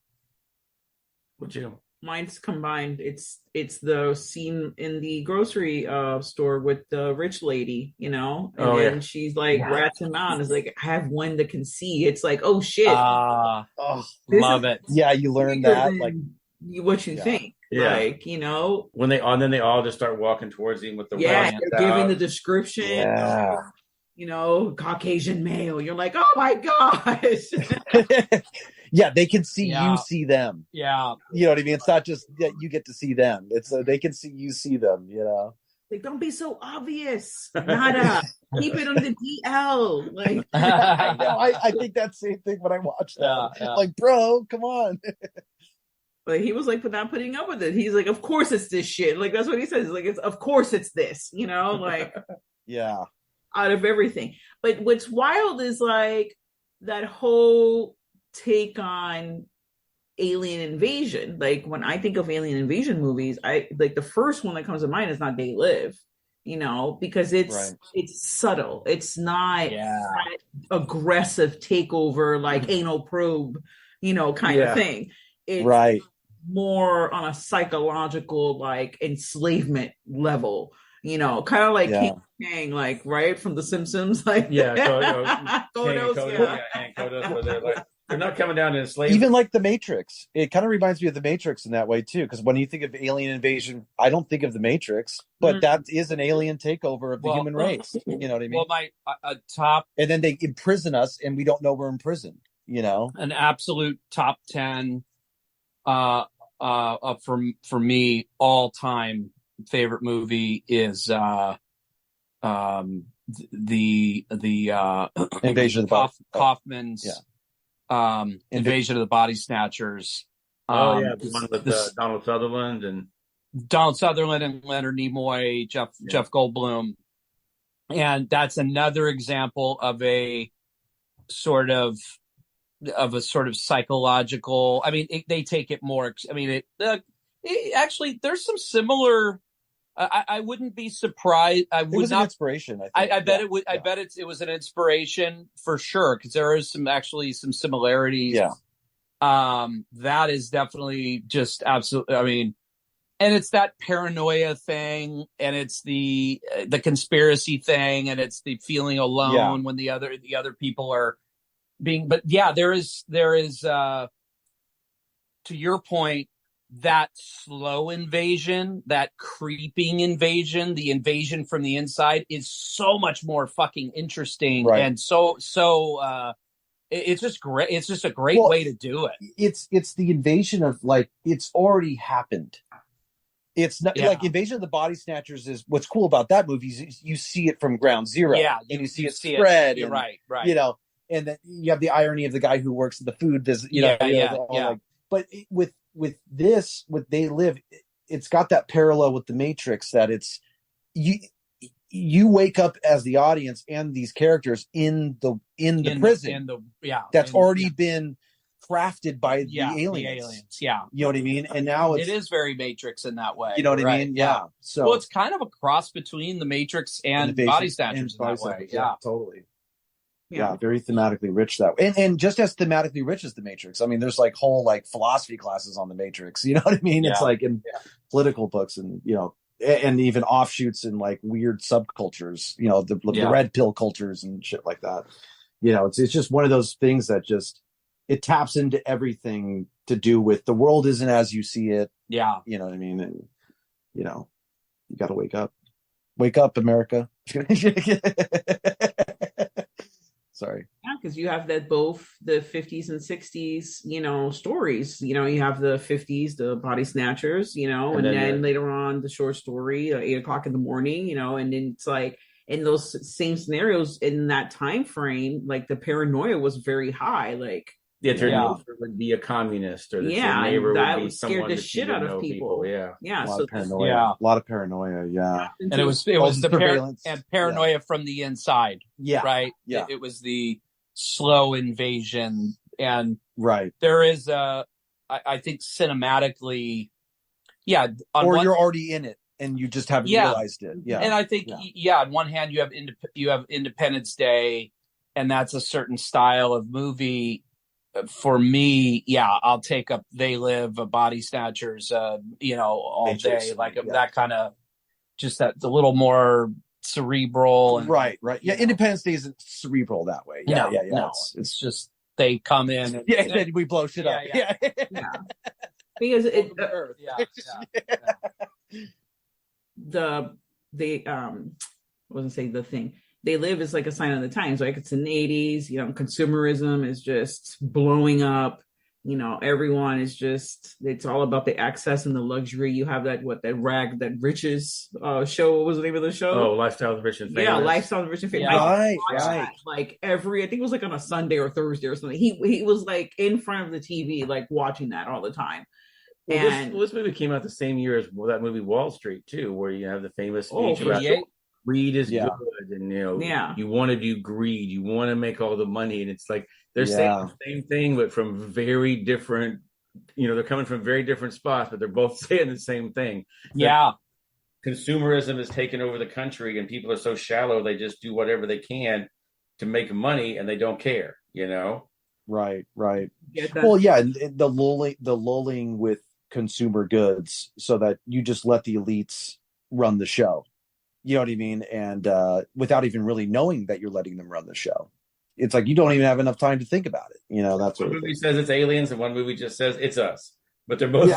Would you? Mine's combined. It's the scene in the grocery store with the rich lady, you know, and then she's like rats him out. It's like, I have one that can see. It's like, oh shit, love it. Yeah, you learn that like what you think. Yeah. Like, you know, when they and then they all just start walking towards him with the they're giving the description. Yeah. You know, Caucasian male. You're like, oh my gosh. Yeah, they can see you see them. Yeah. You know what I mean? It's not just that you get to see them. It's they can see you see them, you know. Like, don't be so obvious. Nada. Keep it on the DL. Like I know. I think that same thing when I watch that. Yeah. Like, bro, come on. But he was like, but not putting up with it. He's like, of course it's this shit. Like, that's what he says. Like, of course it's this, you know, like, yeah, out of everything. But what's wild is like that whole take on alien invasion. Like, when I think of alien invasion movies, I like the first one that comes to mind is not They Live, you know, because it's subtle. It's not that aggressive takeover, like anal probe, you know, kind of thing. It's more on a psychological, like, enslavement level, you know, kind of like King Kang, like, right, from The Simpsons, like Kodos, where they're like, they're not coming down to enslave. Even like The Matrix, it kind of reminds me of The Matrix in that way too, because when you think of alien invasion, I don't think of The Matrix, but that is an alien takeover of the human race. You know what I mean? Well, my top, and then they imprison us, and we don't know we're in prison. You know, an absolute top 10 for me all time favorite movie is the Invasion of the Kaufman's Invasion of the Body Snatchers. The one with Donald Sutherland and Leonard Nimoy, Jeff Goldblum, and that's another example of a sort of psychological. I mean, they take it more. I mean, actually, there's some similar. I wouldn't be surprised. It was an inspiration. I bet it would. I bet it was an inspiration for sure, because there is some similarities. Yeah. That is definitely just absolutely. I mean, and it's that paranoia thing, and it's the conspiracy thing, and it's the feeling alone when the other people are being. But yeah, there is to your point, that slow invasion, that creeping invasion, the invasion from the inside is so much more fucking interesting. Right. And so it's just great. It's just a great way to do it. It's the invasion of, like, it's already happened. It's not like Invasion of the Body Snatchers is what's cool about that movie is you see it from ground zero. Yeah. And you see it spread. You're right. You know, and then you have the irony of the guy who works at the food business, like, but with this, with They Live, it's got that parallel with The Matrix, that it's you wake up as the audience and these characters in the prison that's already been crafted by the aliens. Yeah, you know what I mean. And now it is very Matrix in that way. You know what I mean? Yeah. So well, it's kind of a cross between The Matrix and Body Snatchers in that way. Yeah, totally. Yeah, very thematically rich that way. And just as thematically rich as The Matrix. I mean, there's like whole like philosophy classes on The Matrix. You know what I mean? It's like in political books, and you know, and even offshoots in like weird subcultures, you know, the red pill cultures and shit like that. You know, it's just one of those things that just, it taps into everything to do with the world isn't as you see it. Yeah. You know what I mean? And, you know, you got to wake up. Wake up, America. Sorry. Yeah, because you have that both the 50s and 60s, you know, stories. You know, you have the 50s, the Body Snatchers, you know, and then later on the short story, 8 o'clock in the morning, you know, and then it's like in those same scenarios in that time frame, like the paranoia was very high. Like, your neighbor would be a communist, or your neighbor that would be scared the shit out of people. Yeah. A lot of paranoia. A lot of paranoia. Yeah. And it was the paranoia from the inside. Yeah. Right. Yeah. It was the slow invasion, and right there is I think cinematically, or you're already in it and you just haven't realized it. Yeah. And I think, on one hand, you have Independence Day, and that's a certain style of movie. For me, I'll take up They Live, Body Snatchers, all day, like that kind of, just that's a little more cerebral. And, right. Yeah, Independence Day isn't cerebral that way. Yeah. No, it's just they come in. And, then we blow shit up. Yeah. Because it, They Live is like a sign of the times, like it's in the 80s, consumerism is just blowing up, everyone is just, it's all about the access and the luxury. You have that Riches show. What was the name of the show? Oh, Lifestyle of the Rich and Famous. Yeah, Lifestyle of the Rich and Famous. Right. Like I think it was like on a Sunday or Thursday or something. He was like in front of the TV, like watching that all the time. Well, this movie came out the same year as that movie Wall Street too, where you have the famous speech about greed is good, and you want to do greed, you want to make all the money, and it's like they're saying the same thing, but from very different. They're coming from very different spots, but they're both saying the same thing. Consumerism has taken over the country, and people are so shallow they just do whatever they can to make money, and they don't care. Right. Well, the lulling with consumer goods so that you just let the elites run the show. You know what I mean? And without even really knowing that you're letting them run the show. It's like you don't even have enough time to think about it. That's one movie says it's aliens and one movie just says it's us. But they're both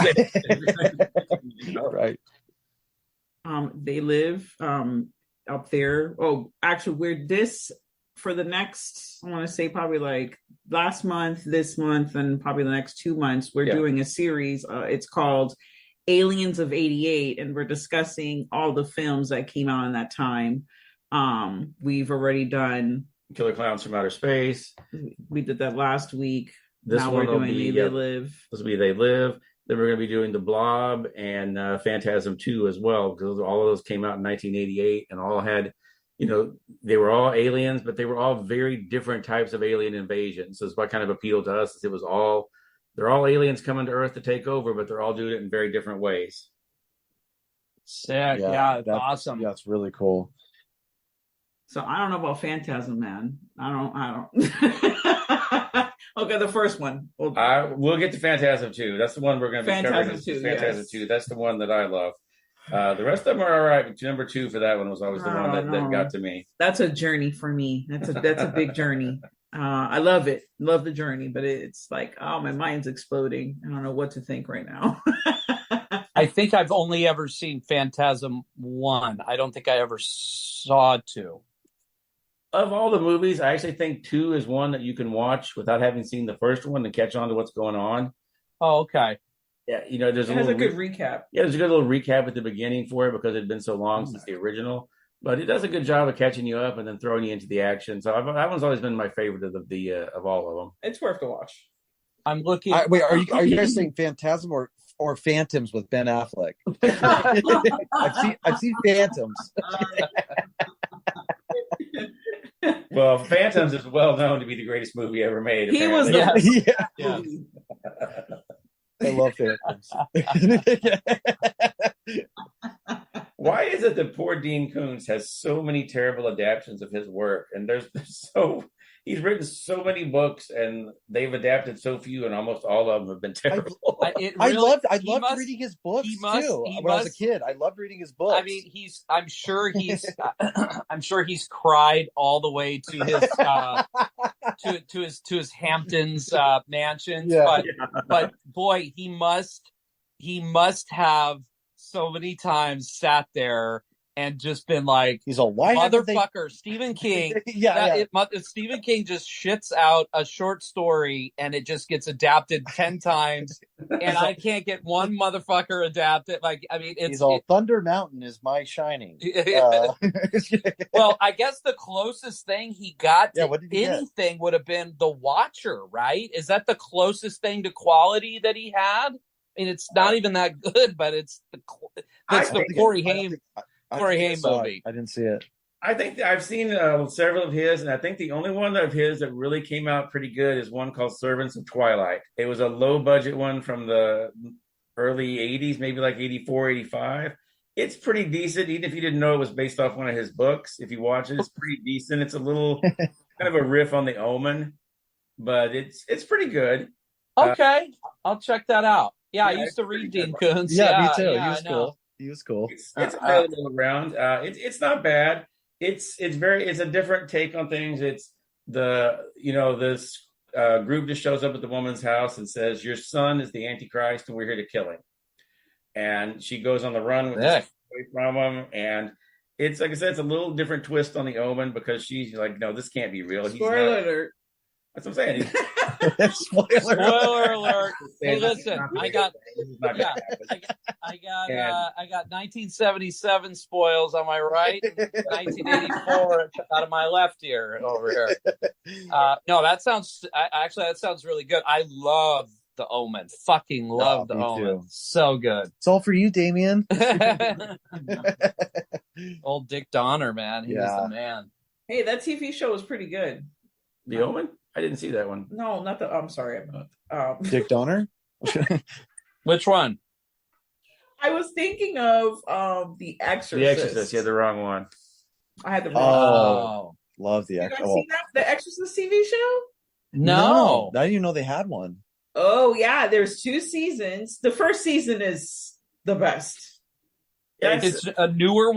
right. They Live up there. Oh, actually, we're for the next, I want to say probably like last month, this month, and probably the next 2 months, we're doing a series. It's called Aliens of '88, and we're discussing all the films that came out in that time. We've already done Killer Clowns from Outer Space. We did that last week. Now we're doing They Live. This will be They Live. Then we're going to be doing The Blob and Phantasm 2 as well, because all of those came out in 1988 and all had, they were all aliens, but they were all very different types of alien invasions. So it's what kind of appealed to us. They're all aliens coming to Earth to take over, but they're all doing it in very different ways. Sick. That's awesome. Yeah, it's really cool. So I don't know about Phantasm, man. I don't. Okay, the first one. We'll get to Phantasm 2. That's the one we're going to be covering. Phantasm 2. That's the one that I love. The rest of them are all right. But number 2 for that one was always the one that got to me. That's a journey for me. That's a big journey. I love it. Love the journey, but it's like, my mind's exploding. I don't know what to think right now. I think I've only ever seen Phantasm 1. I don't think I ever saw 2. Of all the movies, I actually think 2 is one that you can watch without having seen the first one to catch on to what's going on. Oh, okay. Yeah, there's a good recap. Yeah, there's a good little recap at the beginning for it because it had been so long since the original. But it does a good job of catching you up and then throwing you into the action. So that one's always been my favorite of all of them. It's worth the watch. I'm looking. Wait, are you guys saying Phantasm or Phantoms with Ben Affleck? I've seen Phantoms. Well, Phantoms is well known to be the greatest movie ever made. He apparently. was I love Phantoms. Why is it that poor Dean Koontz has so many terrible adaptations of his work? And he's written so many books, and they've adapted so few, and almost all of them have been terrible. I loved reading his books too. When I was a kid, I loved reading his books. I mean, I'm sure he's cried all the way to his Hamptons mansions. But boy, he must have so many times sat there and just been like, he's a white motherfucker. Stephen King. Stephen King just shits out a short story and it just gets adapted 10 times, and I can't get one motherfucker adapted. Like, I mean, Thunder Mountain is my shining. Well, I guess the closest thing he got to anything would have been The Watcher, right? Is that the closest thing to quality that he had? I mean, it's not even that good, but it's the Corey Haim. Corey Haim movie. I didn't see it. I think I've seen several of his, and I think the only one of his that really came out pretty good is one called Servants of Twilight. It was a low budget one from the early 80s, maybe like 84, 85. It's pretty decent, even if you didn't know it was based off one of his books. If you watch it, it's pretty decent. It's a little kind of a riff on The Omen, but it's pretty good. Okay, I'll check that out. Yeah, I yeah, used to read Dean Koontz. Yeah, me too. Yeah, he was cool. He was cool. It's available around. It's not bad. It's a different take on things. It's this group just shows up at the woman's house and says, "Your son is the Antichrist, and we're here to kill him." And she goes on the run away from him, and it's like I said, it's a little different twist on The Omen because she's like, "No, this can't be real." Spoiler alert. That's what I'm saying. Spoiler alert. Hey, listen, I got 1977 spoils on my right, 1984 out of my left ear over here. No, that sounds really good. I love The Omen. Fucking love The Omen. Too. So good. It's all for you, Damien. Old Dick Donner, man. He was the man. Hey, that TV show was pretty good. The Omen? I didn't see that one. No, not the. I'm sorry. Dick Donner? Which one? I was thinking of The Exorcist. The Exorcist. You had the wrong one. I had the wrong one. Love The Exorcist. You guys see that? The Exorcist TV show? No. I didn't even know they had one. Oh, yeah. There's 2 seasons. The first season is the best. It's a newer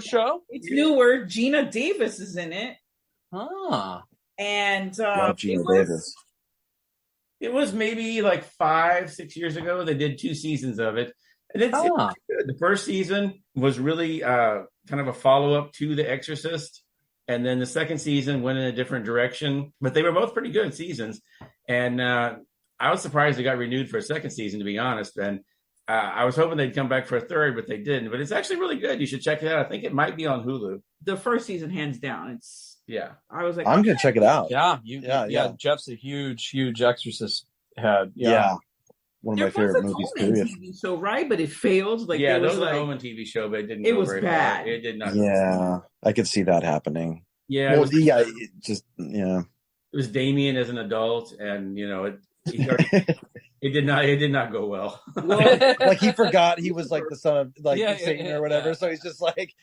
show? It's newer. Gina Davis is in it. Ah. And Gina Davis. It was maybe like 5-6 years ago. They did 2 seasons of it. And it's good. The first season was really kind of a follow-up to The Exorcist. And then the second season went in a different direction. But they were both pretty good seasons. And I was surprised they got renewed for a second season, to be honest. And I was hoping they'd come back for a third, but they didn't. But it's actually really good. You should check it out. I think it might be on Hulu. The first season, hands down. I was like, I'm gonna check it out. Yeah, Jeff's a huge Exorcist head. Yeah. One of my favorite movies. Period. TV show, right? But it failed. Like there was an Omen TV show, but it didn't. It was bad. It did not. Yeah, I could see that happening. Yeah. It was Damien as an adult, and it did not go well. Like he forgot he was like the son of Satan or whatever. So he's just like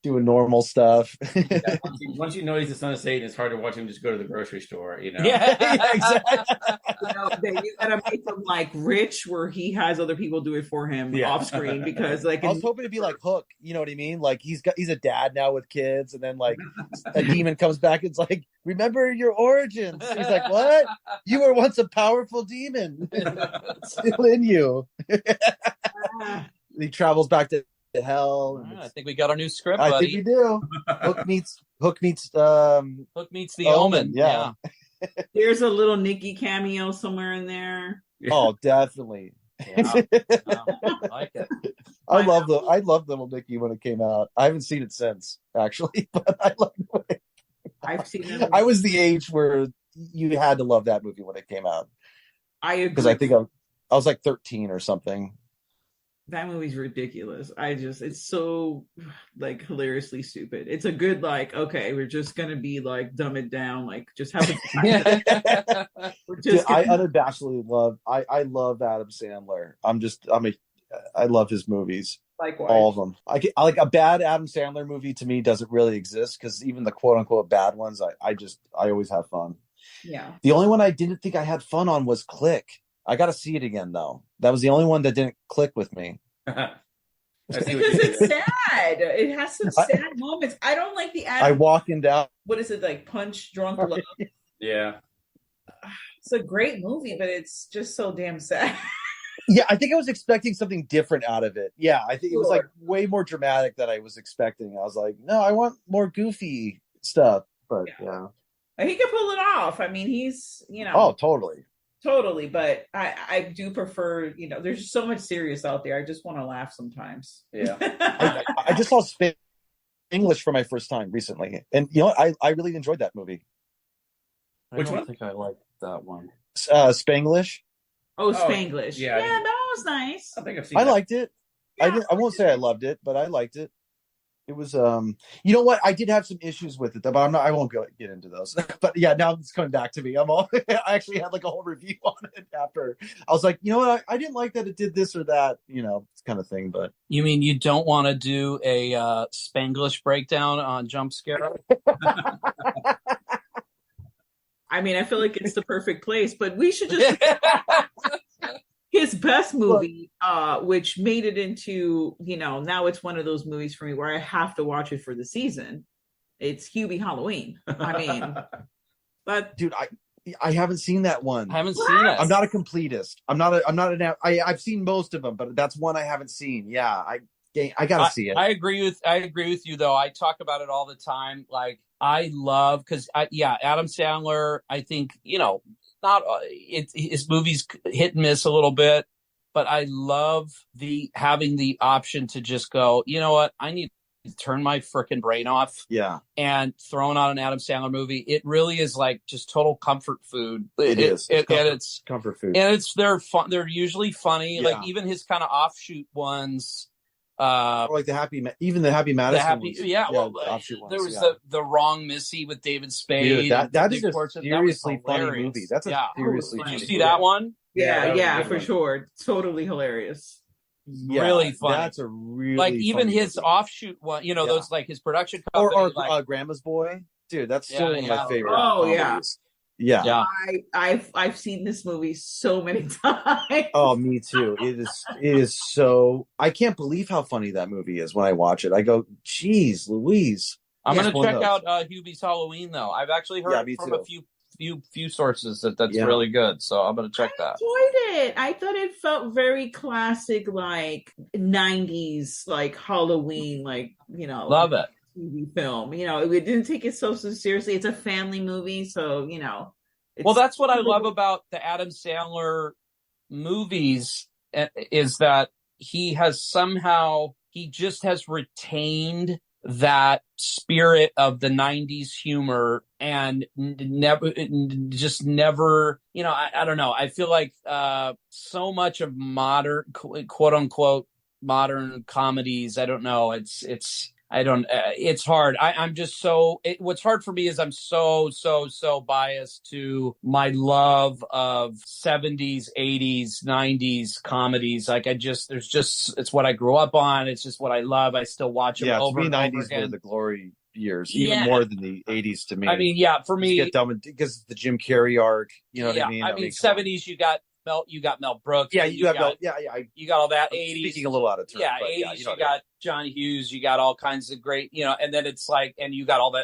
doing normal stuff. Once you know he's the son of Satan, it's hard to watch him just go to the grocery store. Yeah, exactly. You gotta make him like rich, where he has other people do it for him off screen. Because I was hoping to be like Hook. You know what I mean? Like he's a dad now with kids, and then like a demon comes back and it's like, remember your origins. He's like, what? You were once a powerful demon, still in you. He travels back to hell. I think we got our new script, buddy. I think we do. Hook meets The Omen. Yeah. There's a little Nikki cameo somewhere in there. Oh, definitely. Yeah. I like it. I love Little Nicky when it came out. I haven't seen it since, actually, but I love it. I've seen it. I was the age where you had to love that movie when it came out. I agree. Because I think I was like 13 or something. That movie's ridiculous. It's so like hilariously stupid. It's a good okay, we're just gonna be like dumb it down, like just have it. I unabashedly love. I love Adam Sandler. I love his movies. Likewise, all of them. I like a bad Adam Sandler movie to me doesn't really exist because even the quote unquote bad ones, I always have fun. Yeah. The only one I didn't think I had fun on was Click. I got to see it again though. That was the only one that didn't click with me. Because it's sad. It has some sad moments. I don't like the I walking down. What is it like? Punch Drunk Love. Yeah. It's a great movie, but it's just so damn sad. Yeah, I think I was expecting something different out of it. Yeah, I think it was like way more dramatic than I was expecting. I was like, no, I want more goofy stuff. But yeah. He could pull it off. I mean, he's, Oh, totally. Totally. But I do prefer, there's just so much serious out there. I just want to laugh sometimes. Yeah. I just saw English for my first time recently. And, I really enjoyed that movie. Which one? I think I liked that one. Spanglish. Oh, Spanglish. Yeah, that was nice. I think I've seen I liked it. I won't say I loved it, but I liked it. It was you know what? I did have some issues with it though, but I won't get into those. But yeah, now it's coming back to me. I actually had like a whole review on it after. I was like, you know what? I didn't like that it did this or that, kind of thing. But you mean you don't want to do a Spanglish breakdown on Jump Scare? I mean, I feel like it's the perfect place, but we should just his best movie, which made it into, now it's one of those movies for me where I have to watch it for the season. It's Hubie Halloween. I mean, but dude, I haven't seen that one. I haven't seen it. I'm not a completist. I've seen most of them, but that's one I haven't seen. Yeah, I gotta see it. I agree with you though. I talk about it all the time. Like I love Adam Sandler. I think his movies hit and miss a little bit, but I love having the option to just go. You know what? I need to turn my freaking brain off. Yeah, and throwing on an Adam Sandler movie. It really is like just total comfort food. It's comfort food, and they're fun. They're usually funny. Yeah. Like even his kind of offshoot ones. Or like the Happy Madison ones. There was the Wrong Missy with David Spade. Dude, that is a seriously funny movie. That's a seriously funny movie. Did you see that one? Yeah, for sure. Totally hilarious. Yeah, really funny. That's a really like even his movie. Offshoot one. Those like his production company, or Grandma's Boy. Dude, that's still one of my favorite. Oh movies. Yeah. Yeah. I've seen this movie so many times. Oh, me too. It is so, I can't believe how funny that movie is when I watch it. I go, geez, Louise. I'm gonna check out Hubie's Halloween though. I've actually heard from a few sources that's really good. So I'm gonna check that. I enjoyed it. I thought it felt very classic, like 90s, like Halloween, like love it. TV film. It didn't take it so seriously. It's a family movie, so well, that's what I love about the Adam Sandler movies is that he just has retained that spirit of the 90s humor and never I don't know. I feel like so much of modern quote unquote modern comedies, I don't know, it's hard. I'm just what's hard for me is I'm so biased to my love of 70s, 80s, 90s comedies. Like it's what I grew up on. It's just what I love. I still watch them over and over again. 90s were the glory years, even more than the 80s to me. I mean, for me, get dumb because the Jim Carrey arc, you know what I mean? I mean, 70s you got Mel Brooks. Yeah, you got all that. 80s. Speaking a little out of turn. Yeah, 80s you got Johnny Hughes. You got all kinds of great, and then it's like, and you got all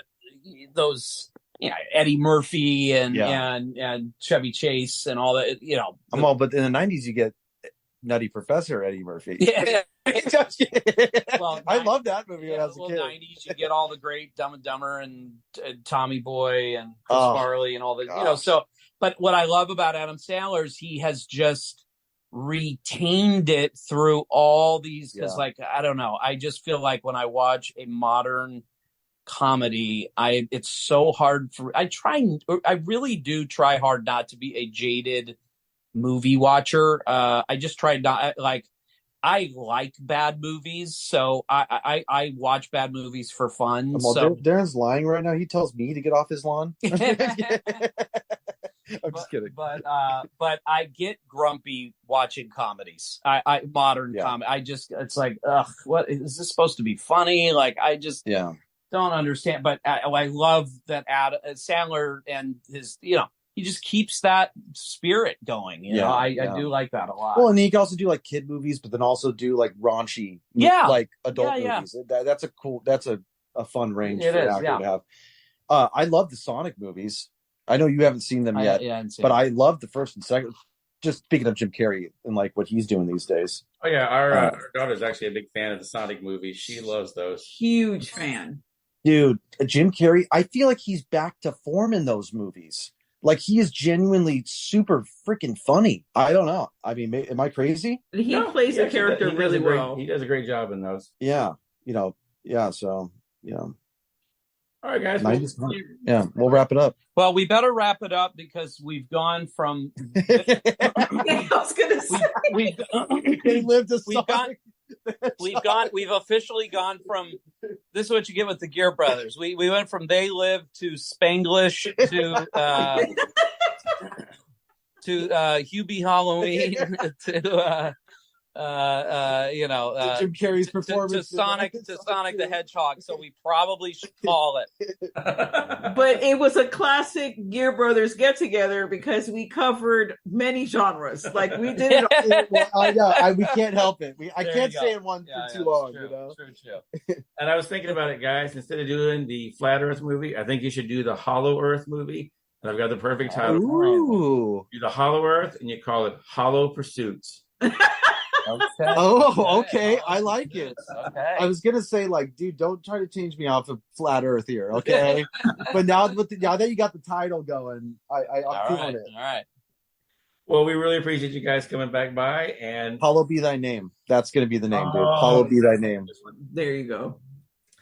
those, Eddie Murphy and Chevy Chase and all that, but in the 90s you get Nutty Professor Eddie Murphy. Yeah. Well, I love that movie when I was a kid. 90s you get all the great Dumb and Dumber and Tommy Boy and Chris Farley and all the, so. But what I love about Adam Sandler is he has just retained it through all these, because I don't know. I just feel like when I watch a modern comedy, it's so hard I really do try hard not to be a jaded movie watcher. I just try not, I like bad movies, so I watch bad movies for fun. Well, so Darren's lying right now. He tells me to get off his lawn. I'm just kidding. But I get grumpy watching comedies. Modern comedy. It's like, ugh, what is this supposed to be funny? Like, I just don't understand. But I love that Sandler and his, he just keeps that spirit going. I do like that a lot. Well, and he can also do like kid movies, but then also do like raunchy, like adult movies. That's a fun range for an actor to have. I love the Sonic movies. I know you haven't seen them yet, but I love the first and second. Just speaking of Jim Carrey and like what he's doing these days. Oh yeah, our daughter's actually a big fan of the Sonic movies. She loves those. Huge fan. Dude, Jim Carrey, I feel like he's back to form in those movies. Like he is genuinely super freaking funny. I don't know. I mean, am I crazy? He plays the character really well. He does a great job in those. Yeah. So. All right, guys. We'll wrap it up. Well, we better wrap it up because we've gone from. I was gonna say they lived a song. We've officially gone from This is what you get with the Geare Brothers. We went from They Live to Spanglish to Hubie Halloween to Jim Carrey's performance to Sonic the Hedgehog. So we probably should call it. But it was a classic Geare Brothers get together because we covered many genres. Like we did it. Well, I know. We can't help it. I can't stay in one for too long. True, you know. True. And I was thinking about it, guys. Instead of doing the Flat Earth movie, I think you should do the Hollow Earth movie. And I've got the perfect title for it. Ooh. Do the Hollow Earth, and you call it Hollow Pursuits. Okay. Oh, okay. I like it. Okay. I was gonna say, like, dude, don't try to change me off of Flat Earth here, okay? But now that you got the title going, I'm feeling it. All right. Well, we really appreciate you guys coming back by, and Hallowed be thy name. That's gonna be the name, dude. Hallowed be thy name. There you go.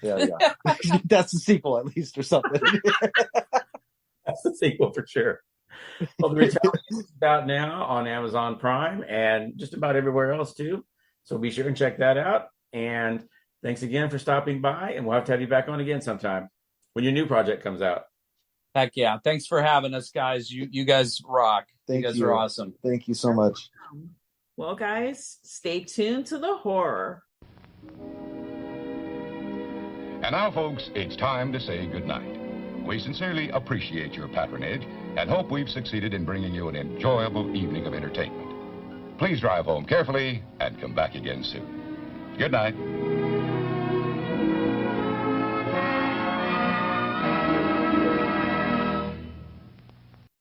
Yeah. That's the sequel, at least, or something. That's the sequel for sure. Well, the Retaliation is out now on Amazon Prime and just about everywhere else too. So be sure and check that out. And thanks again for stopping by. And we'll have to have you back on again sometime when your new project comes out. Heck yeah. Thanks for having us, guys. You guys rock. Thank you guys you. are awesome. Thank you so much. Well, guys, stay tuned to the horror. And now, folks, it's time to say goodnight. We sincerely appreciate your patronage and hope we've succeeded in bringing you an enjoyable evening of entertainment. Please drive home carefully and come back again soon. Good night.